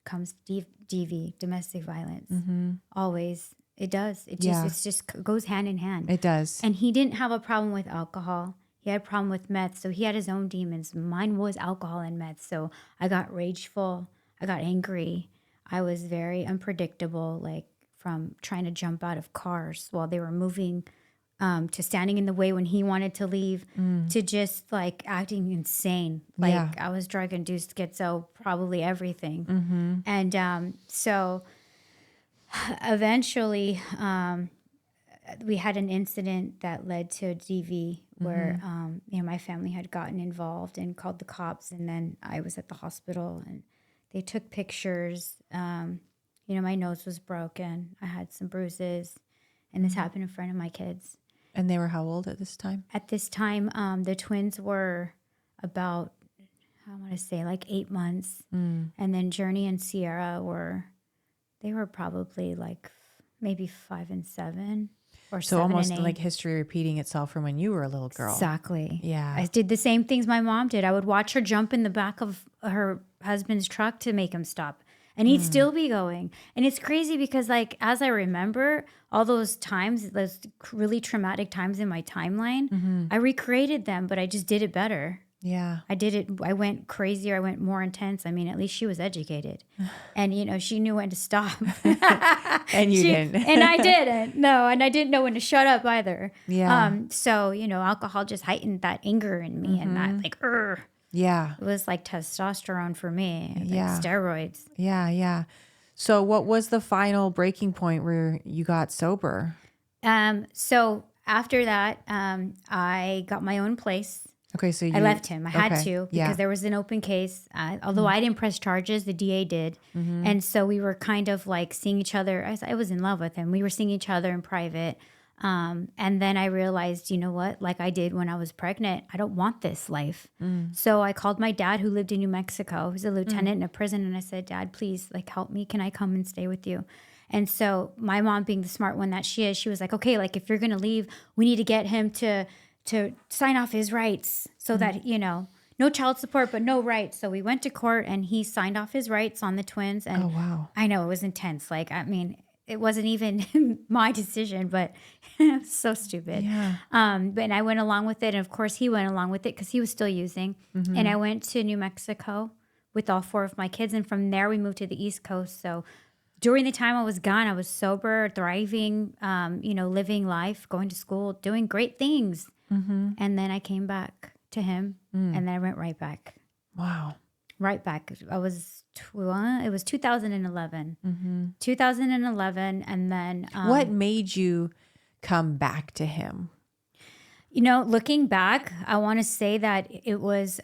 S2: comes DV, domestic violence. Always. It does. It just goes hand in hand.
S1: It does.
S2: And he didn't have a problem with alcohol. He had a problem with meth. So he had his own demons. Mine was alcohol and meth. So I got rageful. I got angry. I was very unpredictable, like from trying to jump out of cars while they were moving, to standing in the way when he wanted to leave, to just like acting insane. Like I was drug induced schizo, probably everything. And so eventually we had an incident that led to a DV where my family had gotten involved and called the cops, and then I was at the hospital and they took pictures. My nose was broken. I had some bruises, and this happened in front of my kids.
S1: And they were how old at this time?
S2: At this time, the twins were about, I want to say like 8 months. And then Journey and Sierra were probably like maybe 5 and 7 or
S1: so
S2: 7
S1: almost
S2: and 8.
S1: like history repeating itself from when you were a little girl.
S2: Exactly.
S1: Yeah.
S2: I did the same things my mom did. I would watch her jump in the back of her husband's truck to make him stop. And he'd still be going. And it's crazy because, like, as I remember all those times, those really traumatic times in my timeline, I recreated them, but I just did it better.
S1: Yeah.
S2: I did it. I went crazier. I went more intense. I mean, at least she was educated. And, she knew when to stop.
S1: And you didn't.
S2: And I didn't. No. And I didn't know when to shut up either.
S1: Yeah.
S2: So, alcohol just heightened that anger in me and that, like,
S1: Yeah.
S2: It was like testosterone for me.
S1: Yeah.
S2: Steroids.
S1: Yeah. Yeah. So what was the final breaking point where you got sober?
S2: So after that, I got my own place.
S1: Okay. So
S2: I left him. I had to because there was an open case. Although I didn't press charges, the DA did. And so we were kind of like seeing each other. I was in love with him. We were seeing each other in private. And then I realized, you know what, like I did when I was pregnant, I don't want this life. So I called my dad who lived in New Mexico. He's a lieutenant in a prison. And I said, Dad, please, like, help me. Can I come and stay with you? And so my mom, being the smart one that she is, she was like, okay, like if you're going to leave, we need to get him to to sign off his rights so that, no child support, but no rights. So we went to court and he signed off his rights on the twins. And
S1: Oh, wow.
S2: I know it was intense. Like, I mean, it wasn't even my decision, but it was so stupid.
S1: Yeah.
S2: But I went along with it. And of course he went along with it because he was still using. And I went to New Mexico with all 4 of my kids. And from there we moved to the East Coast. So during the time I was gone, I was sober, thriving, living life, going to school, doing great things. And then I came back to him and then I went right back.
S1: Wow.
S2: Right back. It was 2011. 2011. And then.
S1: What made you come back to him?
S2: Looking back, I want to say that it was,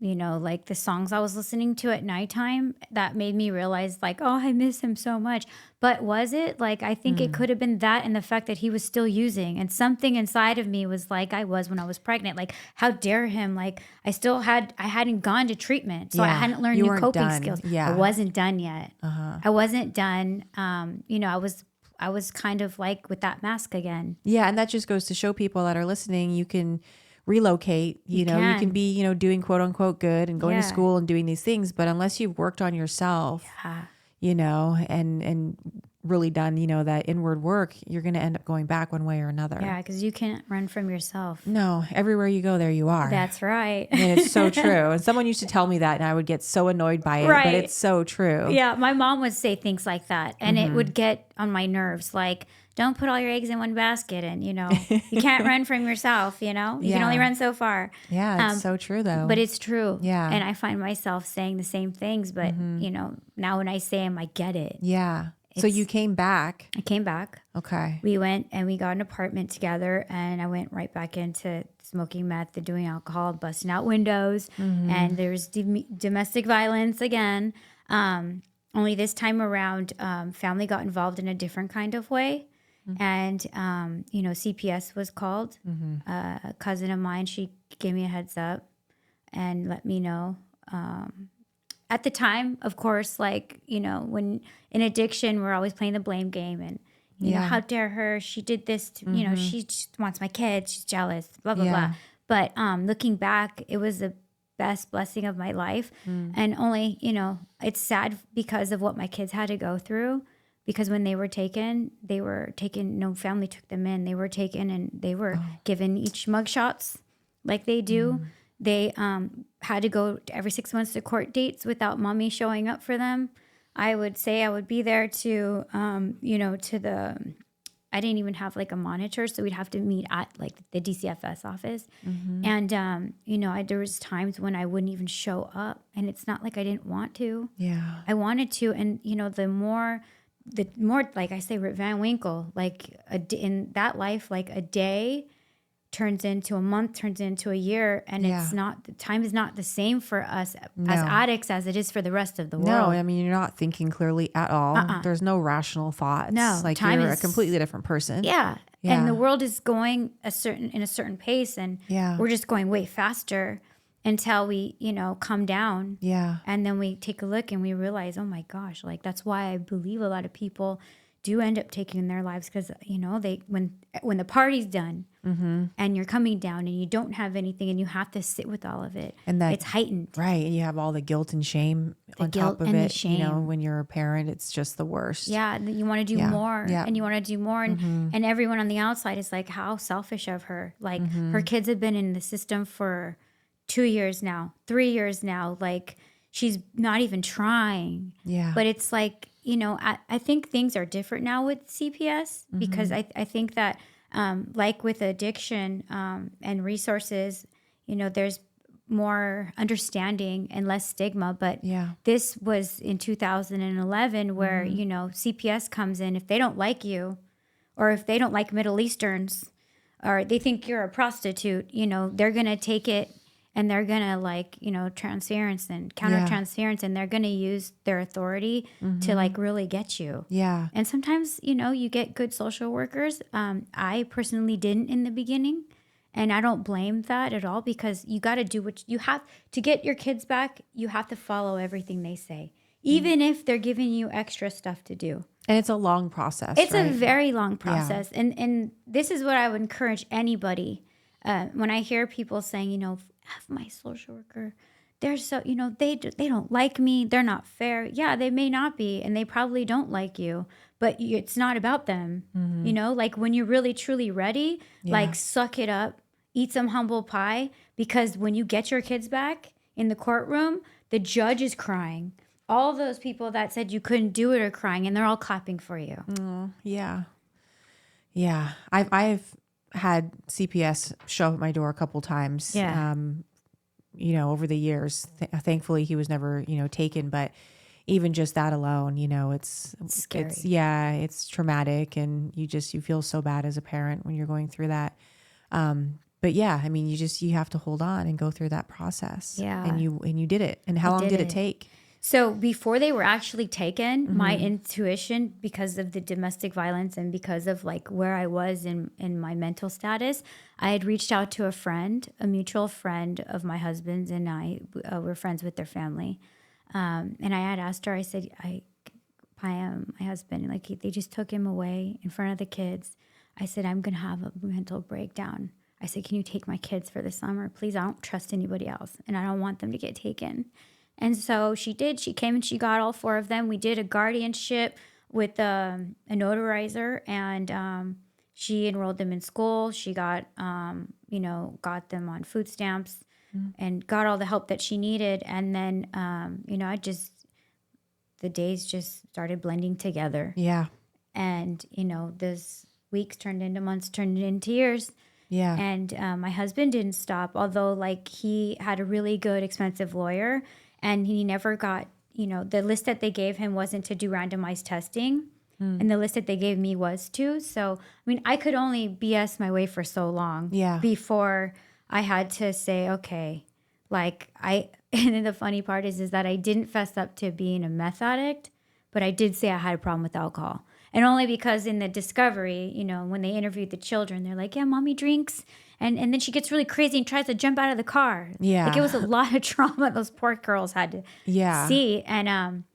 S2: like the songs I was listening to at nighttime that made me realize like, oh, I miss him so much. But was it like, I think it could have been that and the fact that he was still using, and something inside of me was like I was when I was pregnant. Like, how dare him? Like I hadn't gone to treatment. So I hadn't learned new coping skills.
S1: Yeah.
S2: I wasn't done yet. I wasn't done. I was kind of like with that mask again.
S1: Yeah. And that just goes to show people that are listening, you can relocate, you can be, doing quote unquote good and going to school and doing these things. But unless you've worked on yourself, and really done, that inward work, you're going to end up going back one way or another.
S2: Yeah. Because you can't run from yourself.
S1: No, everywhere you go, there you are.
S2: That's right.
S1: And it's so true. And someone used to tell me that and I would get so annoyed by it, but it's so true.
S2: Yeah. My mom would say things like that and it would get on my nerves. Like, don't put all your eggs in one basket and, you can't run from yourself, you can only run so far.
S1: Yeah, it's so true though.
S2: But it's true.
S1: Yeah.
S2: And I find myself saying the same things, but, now when I say them, I get it.
S1: Yeah. So you came back.
S2: I came back.
S1: Okay.
S2: We went and we got an apartment together and I went right back into smoking meth and doing alcohol, busting out windows. And there was domestic violence again. Only this time around, family got involved in a different kind of way. And, CPS was called. A cousin of mine, she gave me a heads up and let me know. At the time, of course, like, when in addiction, we're always playing the blame game and, you know, how dare her? She did this to, she just wants my kids. She's jealous, blah, blah, blah. But looking back, it was the best blessing of my life. And only, it's sad because of what my kids had to go through. Because when they were taken, no family took them in. They were taken and they were given each mug shots like they do. They had to go every 6 months to court dates without mommy showing up for them. I would say I would be there to, I didn't even have like a monitor. So we'd have to meet at like the DCFS office. And, there was times when I wouldn't even show up. And it's not like I didn't want to. Yeah, I wanted to. And, the more, like I say, Rip Van Winkle, like in that life, like a day turns into a month, turns into a year. And it's not, the time is not the same for us as addicts as it is for the rest of the world.
S1: No, I mean, you're not thinking clearly at all. There's no rational thoughts.
S2: No,
S1: like you're a completely different person.
S2: Yeah. And the world is going in a certain pace and we're just going way faster until we, come down. Yeah. And then we take a look and we realize, oh my gosh, like that's why I believe a lot of people do end up taking their lives because, they when the party's done and you're coming down and you don't have anything and you have to sit with all of it. And that it's heightened.
S1: Right. And you have all the guilt and shame on top of it. When you're a parent, it's just the worst.
S2: Yeah. You want to do more and you want to do more. And everyone on the outside is like, how selfish of her. Like her kids have been in the system for 2 years now, 3 years now. Like she's not even trying. Yeah. But it's like, I think things are different now with CPS because I think that like with addiction and resources, there's more understanding and less stigma. But this was in 2011 where, CPS comes in. If they don't like you or if they don't like Middle Easterns or they think you're a prostitute, they're going to take it and they're going to transference and counter-transference and they're going to use their authority to really get you. Yeah. And sometimes, you get good social workers. I personally didn't in the beginning and I don't blame that at all because you got to do what you have to get your kids back. You have to follow everything they say, even if they're giving you extra stuff to do.
S1: And it's a long process.
S2: It's a very long process. Yeah. And this is what I would encourage anybody when I hear people saying, F my social worker, they're so, they don't like me. They're not fair. Yeah, they may not be. And they probably don't like you, but it's not about them. Like when you're really, truly ready, like suck it up, eat some humble pie, because when you get your kids back in the courtroom, the judge is crying. All those people that said you couldn't do it are crying, and they're all clapping for you.
S1: Yeah. Yeah. I've had CPS show up at my door a couple times.
S2: Yeah.
S1: Over the years. Thankfully, he was never, taken. But even just that alone, it's
S2: scary.
S1: It's traumatic, and you feel so bad as a parent when you're going through that. But yeah, I mean, you have to hold on and go through that process.
S2: Yeah.
S1: And you did it. And how long did it take?
S2: So before they were actually taken, my intuition, because of the domestic violence and because of like where I was in my mental status, I had reached out to a mutual friend of my husband's, and I were friends with their family. And I had asked her, I said, my husband, like they just took him away in front of the kids. I said, I'm going to have a mental breakdown. I said, can you take my kids for the summer? Please, I don't trust anybody else, and I don't want them to get taken. And so she did. She came and she got all 4 of them. We did a guardianship with a notarizer, and she enrolled them in school. She got, got them on food stamps and got all the help that she needed. And then, the days just started blending together.
S1: Yeah.
S2: And, those weeks turned into months, turned into years.
S1: Yeah.
S2: And my husband didn't stop, although like he had a really good, expensive lawyer. And he never got, the list that they gave him wasn't to do randomized testing. And the list that they gave me was to. So, I mean, I could only BS my way for so long before I had to say, okay, like and then the funny part is that I didn't fess up to being a meth addict, but I did say I had a problem with alcohol. And only because in the discovery, when they interviewed the children, they're like, yeah, mommy drinks. And then she gets really crazy and tries to jump out of the car.
S1: Yeah.
S2: Like it was a lot of trauma those poor girls had to see. And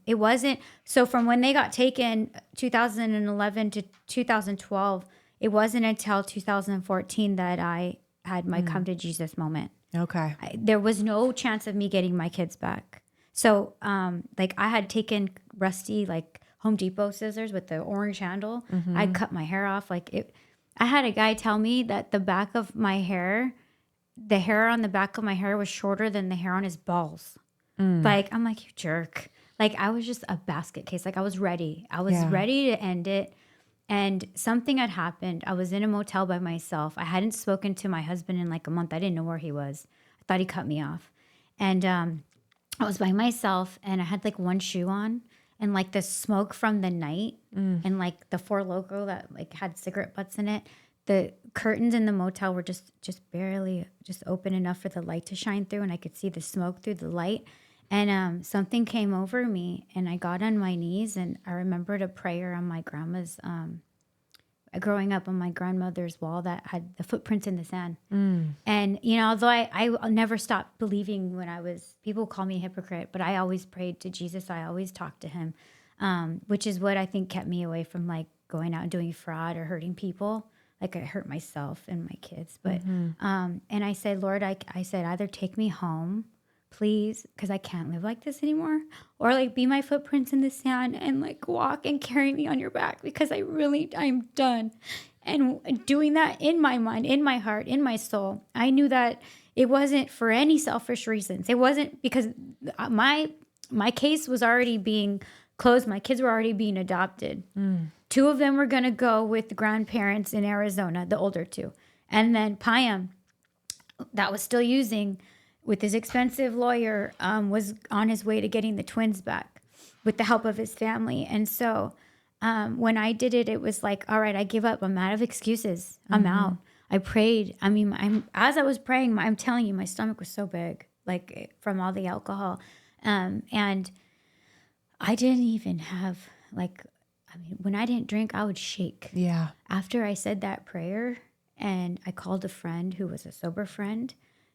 S2: it wasn't. So from when they got taken 2011 to 2012, it wasn't until 2014 that I had my come to Jesus moment.
S1: Okay.
S2: There was no chance of me getting my kids back. So I had taken rusty like Home Depot scissors with the orange handle. I'd cut my hair off I had a guy tell me that the back of my hair, the hair on the back of my hair was shorter than the hair on his balls. Like, I'm like, you jerk. Like, I was just a basket case. Like, I was ready. I was ready to end it. And something had happened. I was in a motel by myself. I hadn't spoken to my husband in like a month. I didn't know where he was. I thought he cut me off. And I was by myself, and I had like one shoe on. And like the smoke from the night and like the Four Loko that like had cigarette butts in it, the curtains in the motel were just barely just open enough for the light to shine through, and I could see the smoke through the light. And something came over me, and I got on my knees, and I remembered a prayer on my grandma's, growing up on my grandmother's wall that had the footprints in the sand. And, although I never stopped believing people call me a hypocrite, but I always prayed to Jesus. I always talked to him, which is what I think kept me away from like going out and doing fraud or hurting people. Like I hurt myself and my kids. But, and I said, Lord, I said, either take me home, please, because I can't live like this anymore, or like be my footprints in the sand and like walk and carry me on your back, because I'm done. And doing that in my mind, in my heart, in my soul, I knew that it wasn't for any selfish reasons. It wasn't because my case was already being closed. My kids were already being adopted. 2 of them were going to go with grandparents in Arizona, the older 2. And then Payam, that was still using with his expensive lawyer, was on his way to getting the twins back with the help of his family. And so when I did it, it was like, all right, I give up. I'm out of excuses. I'm out. I prayed. I mean, as I was praying, I'm telling you, my stomach was so big, like from all the alcohol. And I didn't even have when I didn't drink, I would shake.
S1: Yeah.
S2: After I said that prayer, and I called a friend who was a sober friend,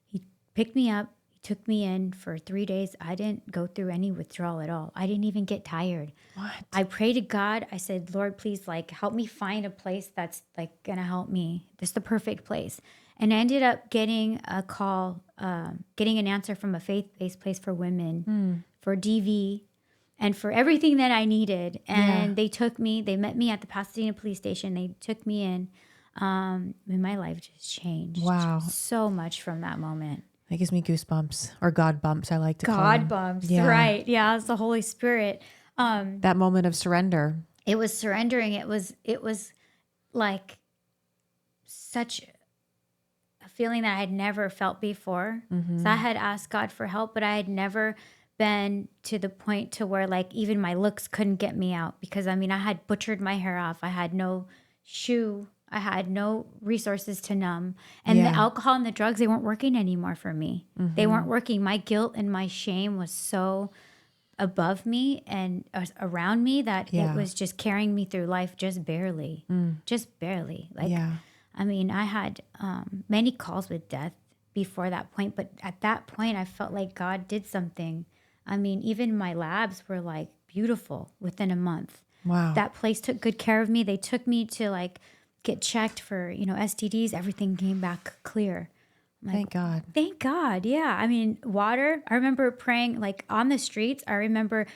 S2: he picked me up, he took me in for 3 days. I didn't go through any withdrawal at all. I didn't even get tired.
S1: What?
S2: I prayed to God. I said, Lord, please, like, help me find a place that's like gonna help me. This is the perfect place. And I ended up getting a call, getting an answer from a faith-based place for women, for DV, and for everything that I needed. And they met me at the Pasadena police station. They took me in. And my life just changed.
S1: Wow.
S2: So much from that moment.
S1: That gives me goosebumps, or God bumps, I like to call
S2: God
S1: them.
S2: bumps,
S1: Yeah.
S2: right. Yeah, it's the Holy Spirit.
S1: That moment of surrender.
S2: It was surrendering. It was like such a feeling that I had never felt before. So I had asked God for help, but I had never been to the point to where like even my looks couldn't get me out, because I mean, I had butchered my hair off. I had no shoe. I had no resources to numb. And the alcohol and the drugs, they weren't working anymore for me. They weren't working. My guilt and my shame was so above me and around me that it was just carrying me through life just barely. Just barely. Like, I mean, I had many calls with death before that point. But at that point, I felt like God did something. I mean, even my labs were like beautiful within a month.
S1: Wow.
S2: That place took good care of me. They took me to like get checked for, STDs. Everything came back clear. Like,
S1: Thank God.
S2: Thank God. Yeah. I mean, water. I remember praying like on the streets. I remember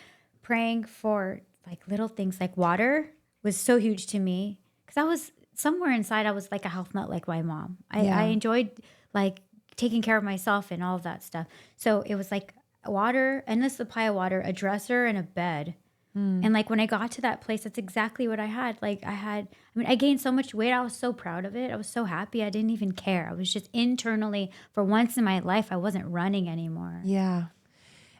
S2: praying for like little things like water was so huge to me, because I was somewhere inside. I was like a health nut like my mom. I enjoyed like taking care of myself and all of that stuff. So it was like water, endless supply of water, a dresser, and a bed. And like when I got to that place, that's exactly what I had. Like I gained so much weight. I was so proud of it. I was so happy. I didn't even care. I was just internally, for once in my life, I wasn't running anymore.
S1: Yeah.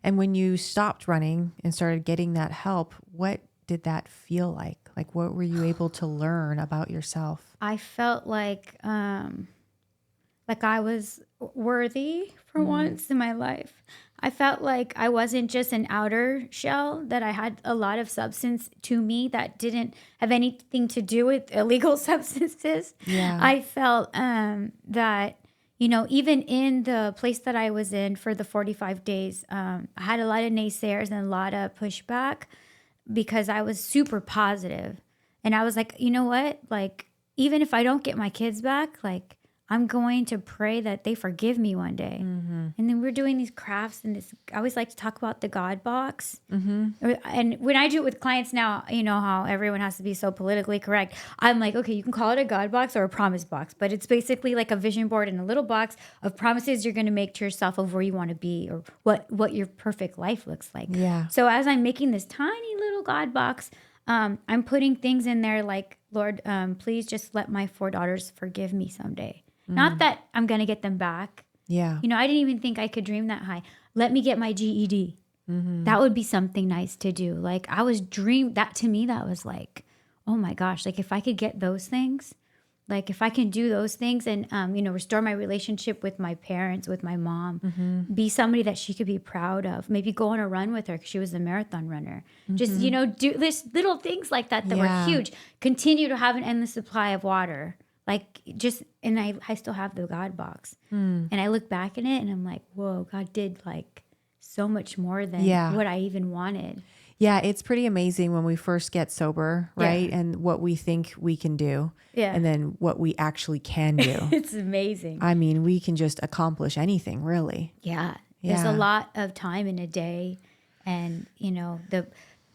S1: And when you stopped running and started getting that help, what did that feel like? Like, what were you able to learn about yourself?
S2: I felt like I was worthy for once in my life. I felt like I wasn't just an outer shell, that I had a lot of substance to me that didn't have anything to do with illegal substances.
S1: Yeah.
S2: I felt that, even in the place that I was in for the 45 days, I had a lot of naysayers and a lot of pushback, because I was super positive. And I was like, you know what? Like, even if I don't get my kids back, like, I'm going to pray that they forgive me one day. And then we're doing these crafts, and I always like to talk about the God box. And when I do it with clients now, you know how everyone has to be so politically correct. I'm like, okay, you can call it a God box or a promise box, but it's basically like a vision board in a little box of promises you're going to make to yourself of where you want to be, or what your perfect life looks like.
S1: Yeah.
S2: So as I'm making this tiny little God box, I'm putting things in there like, Lord, please just let my 4 daughters forgive me someday. Not that I'm going to get them back.
S1: Yeah.
S2: I didn't even think I could dream that high. Let me get my GED. That would be something nice to do. Like, that to me, that was like, oh my gosh, like if I could get those things, like if I can do those things and, restore my relationship with my parents, with my mom, be somebody that she could be proud of, maybe go on a run with her because she was a marathon runner. Just, do this little things like that were huge. Continue to have an endless supply of water. Like and I still have the God box. And I look back in it and I'm like, whoa, God did like so much more than what I even wanted.
S1: Yeah, it's pretty amazing when we first get sober, right? Yeah. And what we think we can do. Yeah. And then what we actually can do.
S2: It's amazing.
S1: I mean, we can just accomplish anything, really.
S2: Yeah. There's a lot of time in a day. And,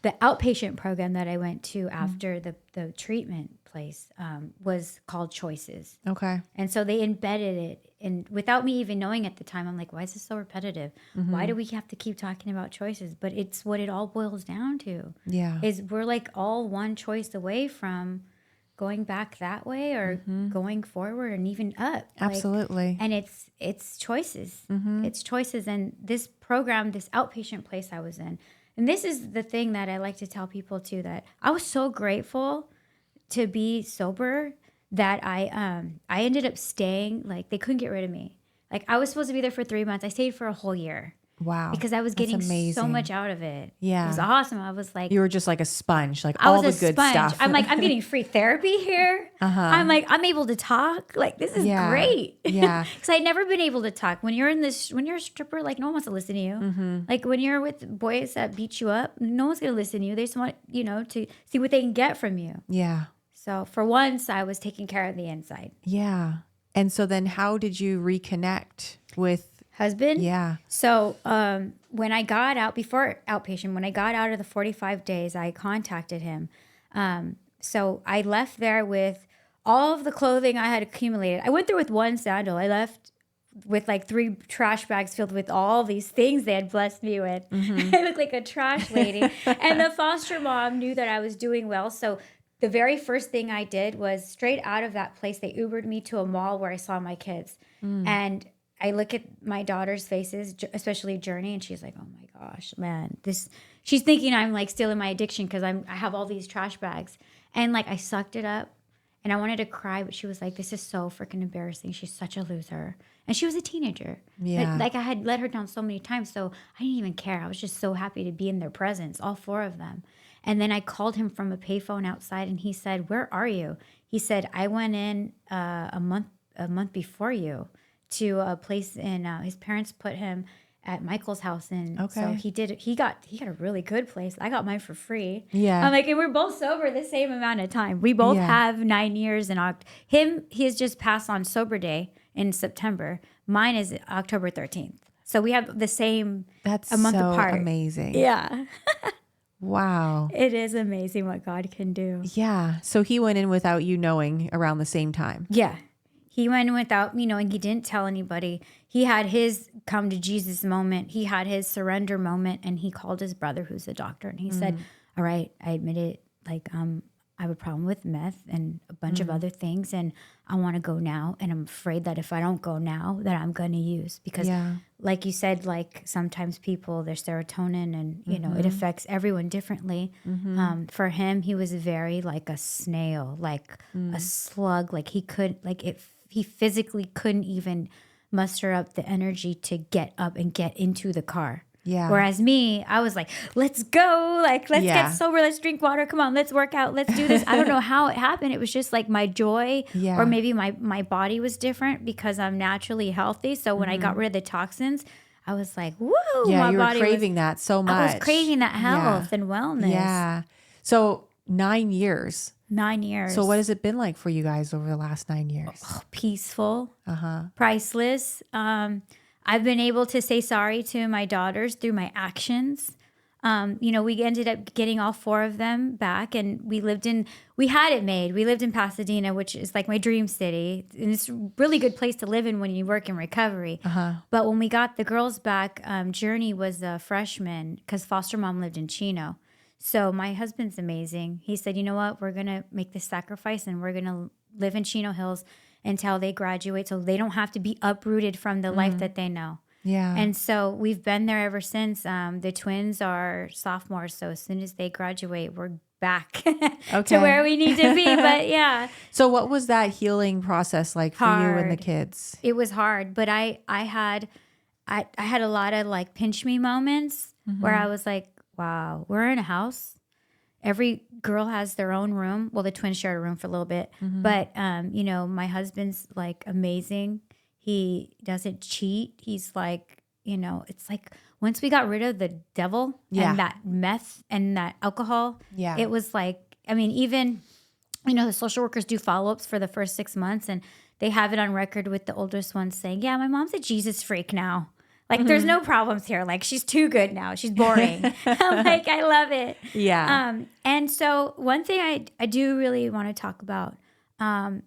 S2: the outpatient program that I went to after the treatment place was called Choices.
S1: Okay.
S2: And so they embedded it. And without me even knowing at the time, I'm like, why is this so repetitive? Why do we have to keep talking about choices? But it's what it all boils down to. Yeah. Is we're like all one choice away from going back that way or going forward and even up.
S1: Absolutely.
S2: And it's choices. It's choices. And this program, this outpatient place I was in, and this is the thing that I like to tell people too, that I was so grateful to be sober that I ended up staying. Like, they couldn't get rid of me. Like, I was supposed to be there for 3 months. I stayed for a whole year.
S1: Wow.
S2: Because I was
S1: That's
S2: getting so
S1: amazing.
S2: much out of it.
S1: Yeah.
S2: It was awesome. I was like,
S1: You were just like a sponge, like
S2: I
S1: all
S2: was
S1: the
S2: a
S1: good
S2: sponge.
S1: stuff.
S2: I'm like, I'm getting free therapy here. I'm like, I'm able to talk. Like, this is great.
S1: Yeah.
S2: Because I'd never been able to talk. When you're a stripper, like, no one wants to listen to you. Like, when you're with boys that beat you up, no one's going to listen to you. They just want, to see what they can get from you.
S1: Yeah.
S2: So for once, I was taking care of the inside.
S1: Yeah. And so then how did you reconnect with
S2: Husband?
S1: Yeah.
S2: So when I got out, before outpatient, when I got out of the 45 days, I contacted him. So I left there with all of the clothing I had accumulated. I went through with one sandal. I left with like 3 trash bags filled with all these things they had blessed me with. I looked like a trash lady. And the foster mom knew that I was doing well. So the very first thing I did was straight out of that place, they Ubered me to a mall where I saw my kids. And I look at my daughter's faces, especially Journey, and she's like, oh my gosh, man, she's thinking I'm like still in my addiction because I have all these trash bags. And like I sucked it up and I wanted to cry, but she was like, this is so freaking embarrassing. She's such a loser. And she was a teenager.
S1: Yeah.
S2: Like I had let her down so many times. So I didn't even care. I was just so happy to be in their presence, all 4 of them. And then I called him from a payphone outside and he said, where are you? He said, I went in a month before you to a place in his parents put him at Michael's house, and so he got a really good place. I got mine for free.
S1: Yeah.
S2: I'm like, and we're both sober the same amount of time. We both have 9 years in he has just passed on sober day in September. Mine is October 13th. So we have the same
S1: That's
S2: a month
S1: so
S2: apart.
S1: amazing.
S2: Yeah.
S1: Wow.
S2: It is amazing what God can do.
S1: Yeah. So he went in without you knowing around the same time.
S2: Yeah. He went without me knowing. He didn't tell anybody. He had his come to Jesus moment. He had his surrender moment, and he called his brother, who's a doctor, and he said, all right, I admit it. Like, I have a problem with meth and a bunch of other things, and I want to go now. And I'm afraid that if I don't go now, that I'm going to use. Because like you said, like sometimes people, their serotonin and, it affects everyone differently. For him, he was very like a snail, like a slug. Like he physically couldn't even muster up the energy to get up and get into the car.
S1: Yeah.
S2: Whereas me, I was like, let's go. Like, let's get sober. Let's drink water. Come on, let's work out. Let's do this. I don't know how it happened. It was just like my joy or maybe my body was different because I'm naturally healthy. So when I got rid of the toxins, I was like, woo.
S1: Yeah,
S2: my
S1: you were
S2: body
S1: craving that so much.
S2: I was craving that health and wellness.
S1: Yeah. So 9 years.
S2: 9 years.
S1: So what has it been like for you guys over the last 9 years?
S2: Oh, peaceful, priceless. I've been able to say sorry to my daughters through my actions. We ended up getting all 4 of them back, and we had it made. We lived in Pasadena, which is like my dream city. And it's a really good place to live in when you work in recovery. But when we got the girls back, Journey was a freshman because foster mom lived in Chino. So my husband's amazing. He said, you know what? We're going to make this sacrifice and we're going to live in Chino Hills until they graduate so they don't have to be uprooted from the life that they know.
S1: Yeah.
S2: And so we've been there ever since. The twins are sophomores. So as soon as they graduate, we're back to where we need to be. But yeah.
S1: So what was that healing process like for you and the kids?
S2: It was hard, but I had a lot of like pinch me moments where I was like, wow, we're in a house. Every girl has their own room. Well, the twins shared a room for a little bit, but my husband's like amazing. He doesn't cheat. He's like, it's like once we got rid of the devil and that meth and that alcohol, it was like, I mean, even, the social workers do follow-ups for the first 6 months, and they have it on record with the oldest one saying, yeah, my mom's a Jesus freak now. Like, there's no problems here. Like, she's too good now. She's boring. I'm like, I love it.
S1: Yeah.
S2: And so one thing I do really want to talk about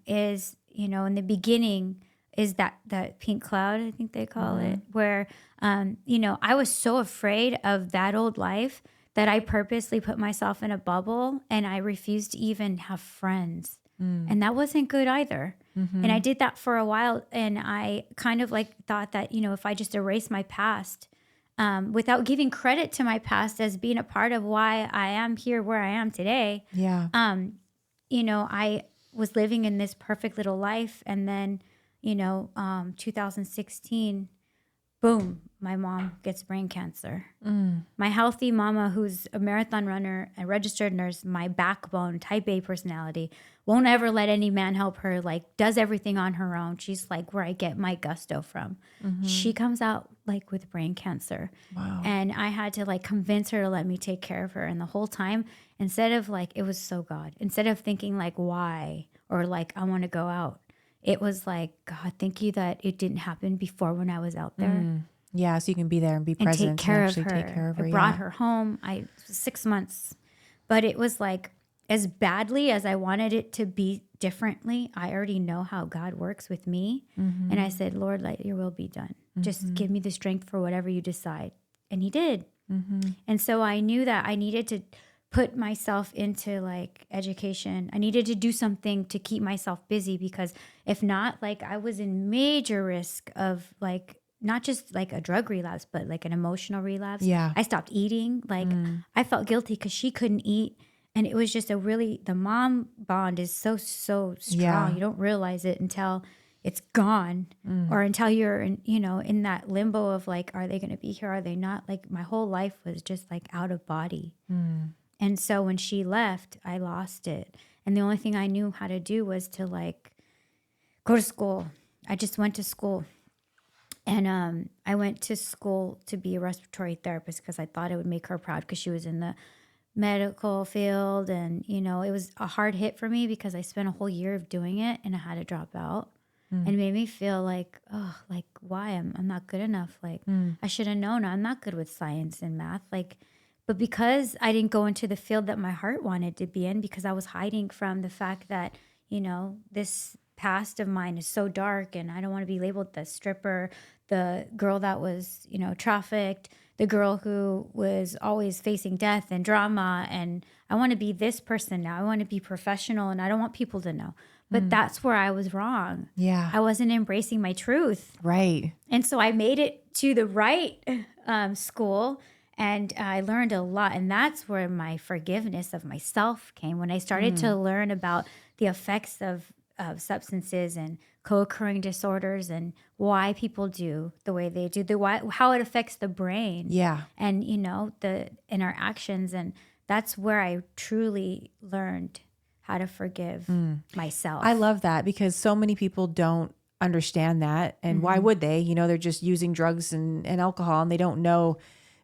S2: is, in the beginning is that pink cloud, I think they call it, where, I was so afraid of that old life that I purposely put myself in a bubble and I refused to even have friends. And that wasn't good either. And I did that for a while. And I kind of like thought that, if I just erase my past without giving credit to my past as being a part of why I am here where I am today.
S1: Yeah.
S2: I was living in this perfect little life. And then, 2016, boom, my mom gets brain cancer. My healthy mama, who's a marathon runner, a registered nurse, my backbone, type A personality, won't ever let any man help her, like does everything on her own. She's like where I get my gusto from. She comes out like with brain cancer.
S1: Wow.
S2: And I had to like convince her to let me take care of her. And the whole time, instead of like, it was so God, instead of thinking like, why, or like, I want to go out, it was like, God, thank you that it didn't happen before when I was out there.
S1: Yeah, so you can be there and be
S2: And
S1: present
S2: take care
S1: and
S2: of
S1: actually
S2: her.
S1: take care of her.
S2: I brought her home. 6 months. But it was like, as badly as I wanted it to be differently, I already know how God works with me. And I said, Lord, let your will be done. Just give me the strength for whatever you decide. And he did. And so I knew that I needed to put myself into like education. I needed to do something to keep myself busy, because if not, like I was in major risk of like, not just like a drug relapse, but like an emotional relapse.
S1: Yeah.
S2: I stopped eating. Like I felt guilty because she couldn't eat. And it was just the mom bond is so strong.
S1: Yeah.
S2: You don't realize it until it's gone, or until you're in that limbo of like, are they going to be here? Are they not? Like my whole life was just like out of body. And so when she left, I lost it. And the only thing I knew how to do was to like go to school. I just went to school. And I went to school to be a respiratory therapist because I thought it would make her proud, because she was in the medical field. And, it was a hard hit for me because I spent a whole year of doing it and I had to drop out. And it made me feel like, oh, like, why? I'm not good enough. Like, I should have known I'm not good with science and math. Like, but because I didn't go into the field that my heart wanted to be in, because I was hiding from the fact that, this past of mine is so dark and I don't want to be labeled the stripper, the girl that was, trafficked, the girl who was always facing death and drama. And I want to be this person now. I want to be professional and I don't want people to know. But that's where I was wrong.
S1: Yeah.
S2: I wasn't embracing my truth.
S1: Right.
S2: And so I made it to the right school, and I learned a lot. And that's where my forgiveness of myself came, when I started to learn about the effects of substances and co-occurring disorders and why people do the way they do, how it affects the brain.
S1: Yeah.
S2: And, in our actions. And that's where I truly learned how to forgive myself.
S1: I love that, because so many people don't understand that. And why would they? They're just using drugs and alcohol, and they don't know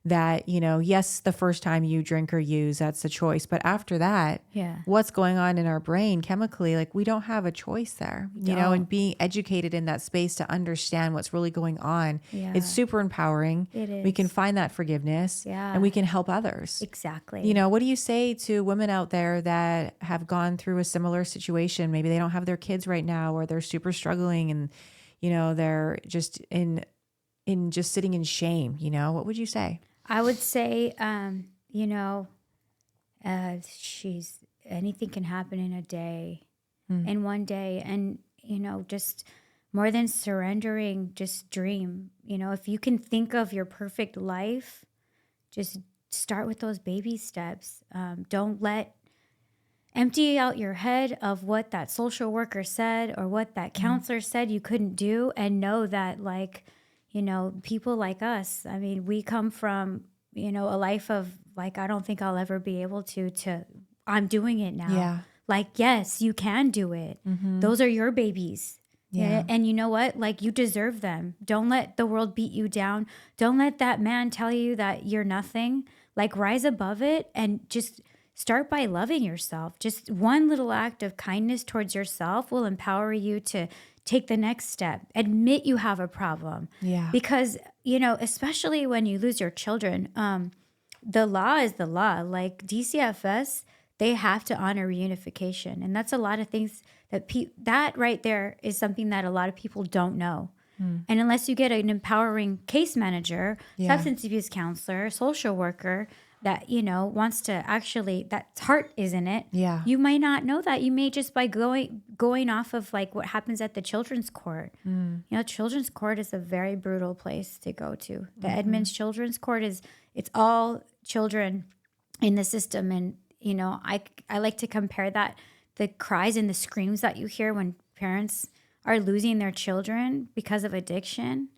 S1: that, yes, the first time you drink or use, that's a choice. But after that, what's going on in our brain chemically, like we don't have a choice there, and being educated in that space to understand what's really going on. It's super empowering.
S2: It is.
S1: We can find that forgiveness and we can help others.
S2: Exactly.
S1: What do you say to women out there that have gone through a similar situation? Maybe they don't have their kids right now, or they're super struggling and, they're just in just sitting in shame. What would you say?
S2: I would say, anything can happen in a day, in one day. And, just more than surrendering, just dream. If you can think of your perfect life, just start with those baby steps. Don't empty out your head of what that social worker said or what that counselor said you couldn't do, and know that people like us, I mean, we come from, a life of like, I don't think I'll ever be able to I'm doing it now.
S1: Yeah.
S2: Like, yes, you can do it. Those are your babies.
S1: Yeah.
S2: And you know what? Like, you deserve them. Don't let the world beat you down. Don't let that man tell you that you're nothing. Like, rise above it and just start by loving yourself. Just one little act of kindness towards yourself will empower you to take the next step. Admit you have a problem.
S1: Yeah.
S2: Because, especially when you lose your children, the law is the law. Like DCFS, they have to honor reunification. And that's a lot of things that right there is something that a lot of people don't know. And unless you get an empowering case manager, substance abuse counselor, social worker, that, wants to actually, that heart is in it.
S1: Yeah.
S2: You might not know that. You may just by going off of like what happens at the children's court. Children's court is a very brutal place to go to. The Edmonds Children's Court it's all children in the system. And, I like to compare that, the cries and the screams that you hear when parents are losing their children because of addiction.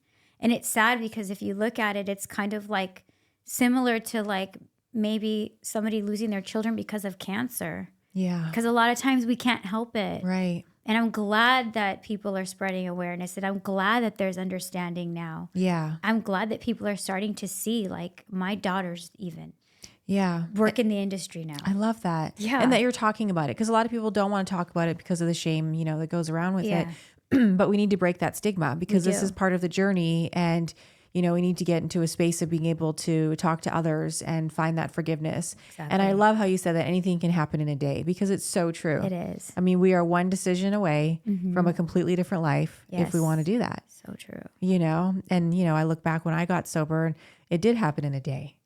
S2: And it's sad because if you look at it, it's kind of like similar to like maybe somebody losing their children because of cancer.
S1: Yeah.
S2: Because a lot of times we can't help it.
S1: Right.
S2: And I'm glad that people are spreading awareness, and I'm glad that there's understanding now.
S1: Yeah.
S2: I'm glad that people are starting to see, like my daughters even.
S1: Yeah.
S2: Work in the industry now.
S1: I love that.
S2: Yeah.
S1: And that you're talking about it, because a lot of people don't want to talk about it because of the shame, you know, that goes around with
S2: Yeah.
S1: it. But we need to break that stigma, because
S2: We
S1: this
S2: do.
S1: is part of the journey. And, you know, we need to get into a space of being able to talk to others and find that forgiveness.
S2: Exactly.
S1: And I love how you said that anything can happen in a day, because it's so true.
S2: It is.
S1: I mean, we are one decision away from a completely different life if we
S2: Yes.
S1: want to do that,
S2: So true.
S1: you know? And, you know, I look back when I got sober and it did happen in a day.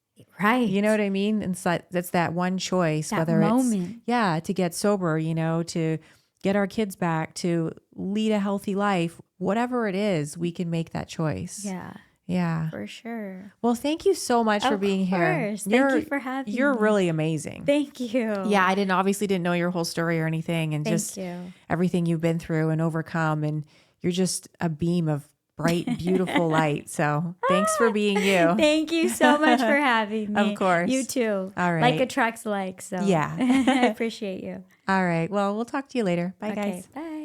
S2: Right.
S1: You know what I mean? And so that's that one choice,
S2: That
S1: whether
S2: moment.
S1: it's, to get sober, you know, to get our kids back, to lead a healthy life, whatever it is, we can make that choice.
S2: Yeah,
S1: Yeah.
S2: for sure.
S1: Well, thank you so much for
S2: Of
S1: being here.
S2: course. Thank you for having
S1: You're
S2: me.
S1: really amazing.
S2: Thank you.
S1: Yeah, I obviously didn't know your whole story or anything, and
S2: Thank
S1: just
S2: you.
S1: everything you've been through and overcome, and you're just a beam of bright, beautiful light. So thanks for being you.
S2: Thank you so much for having me.
S1: Of course.
S2: You too.
S1: All right.
S2: Like attracts like. So
S1: Yeah.
S2: I appreciate you.
S1: All right. Well, we'll talk to you later. Bye,
S2: Okay.
S1: guys.
S2: Bye.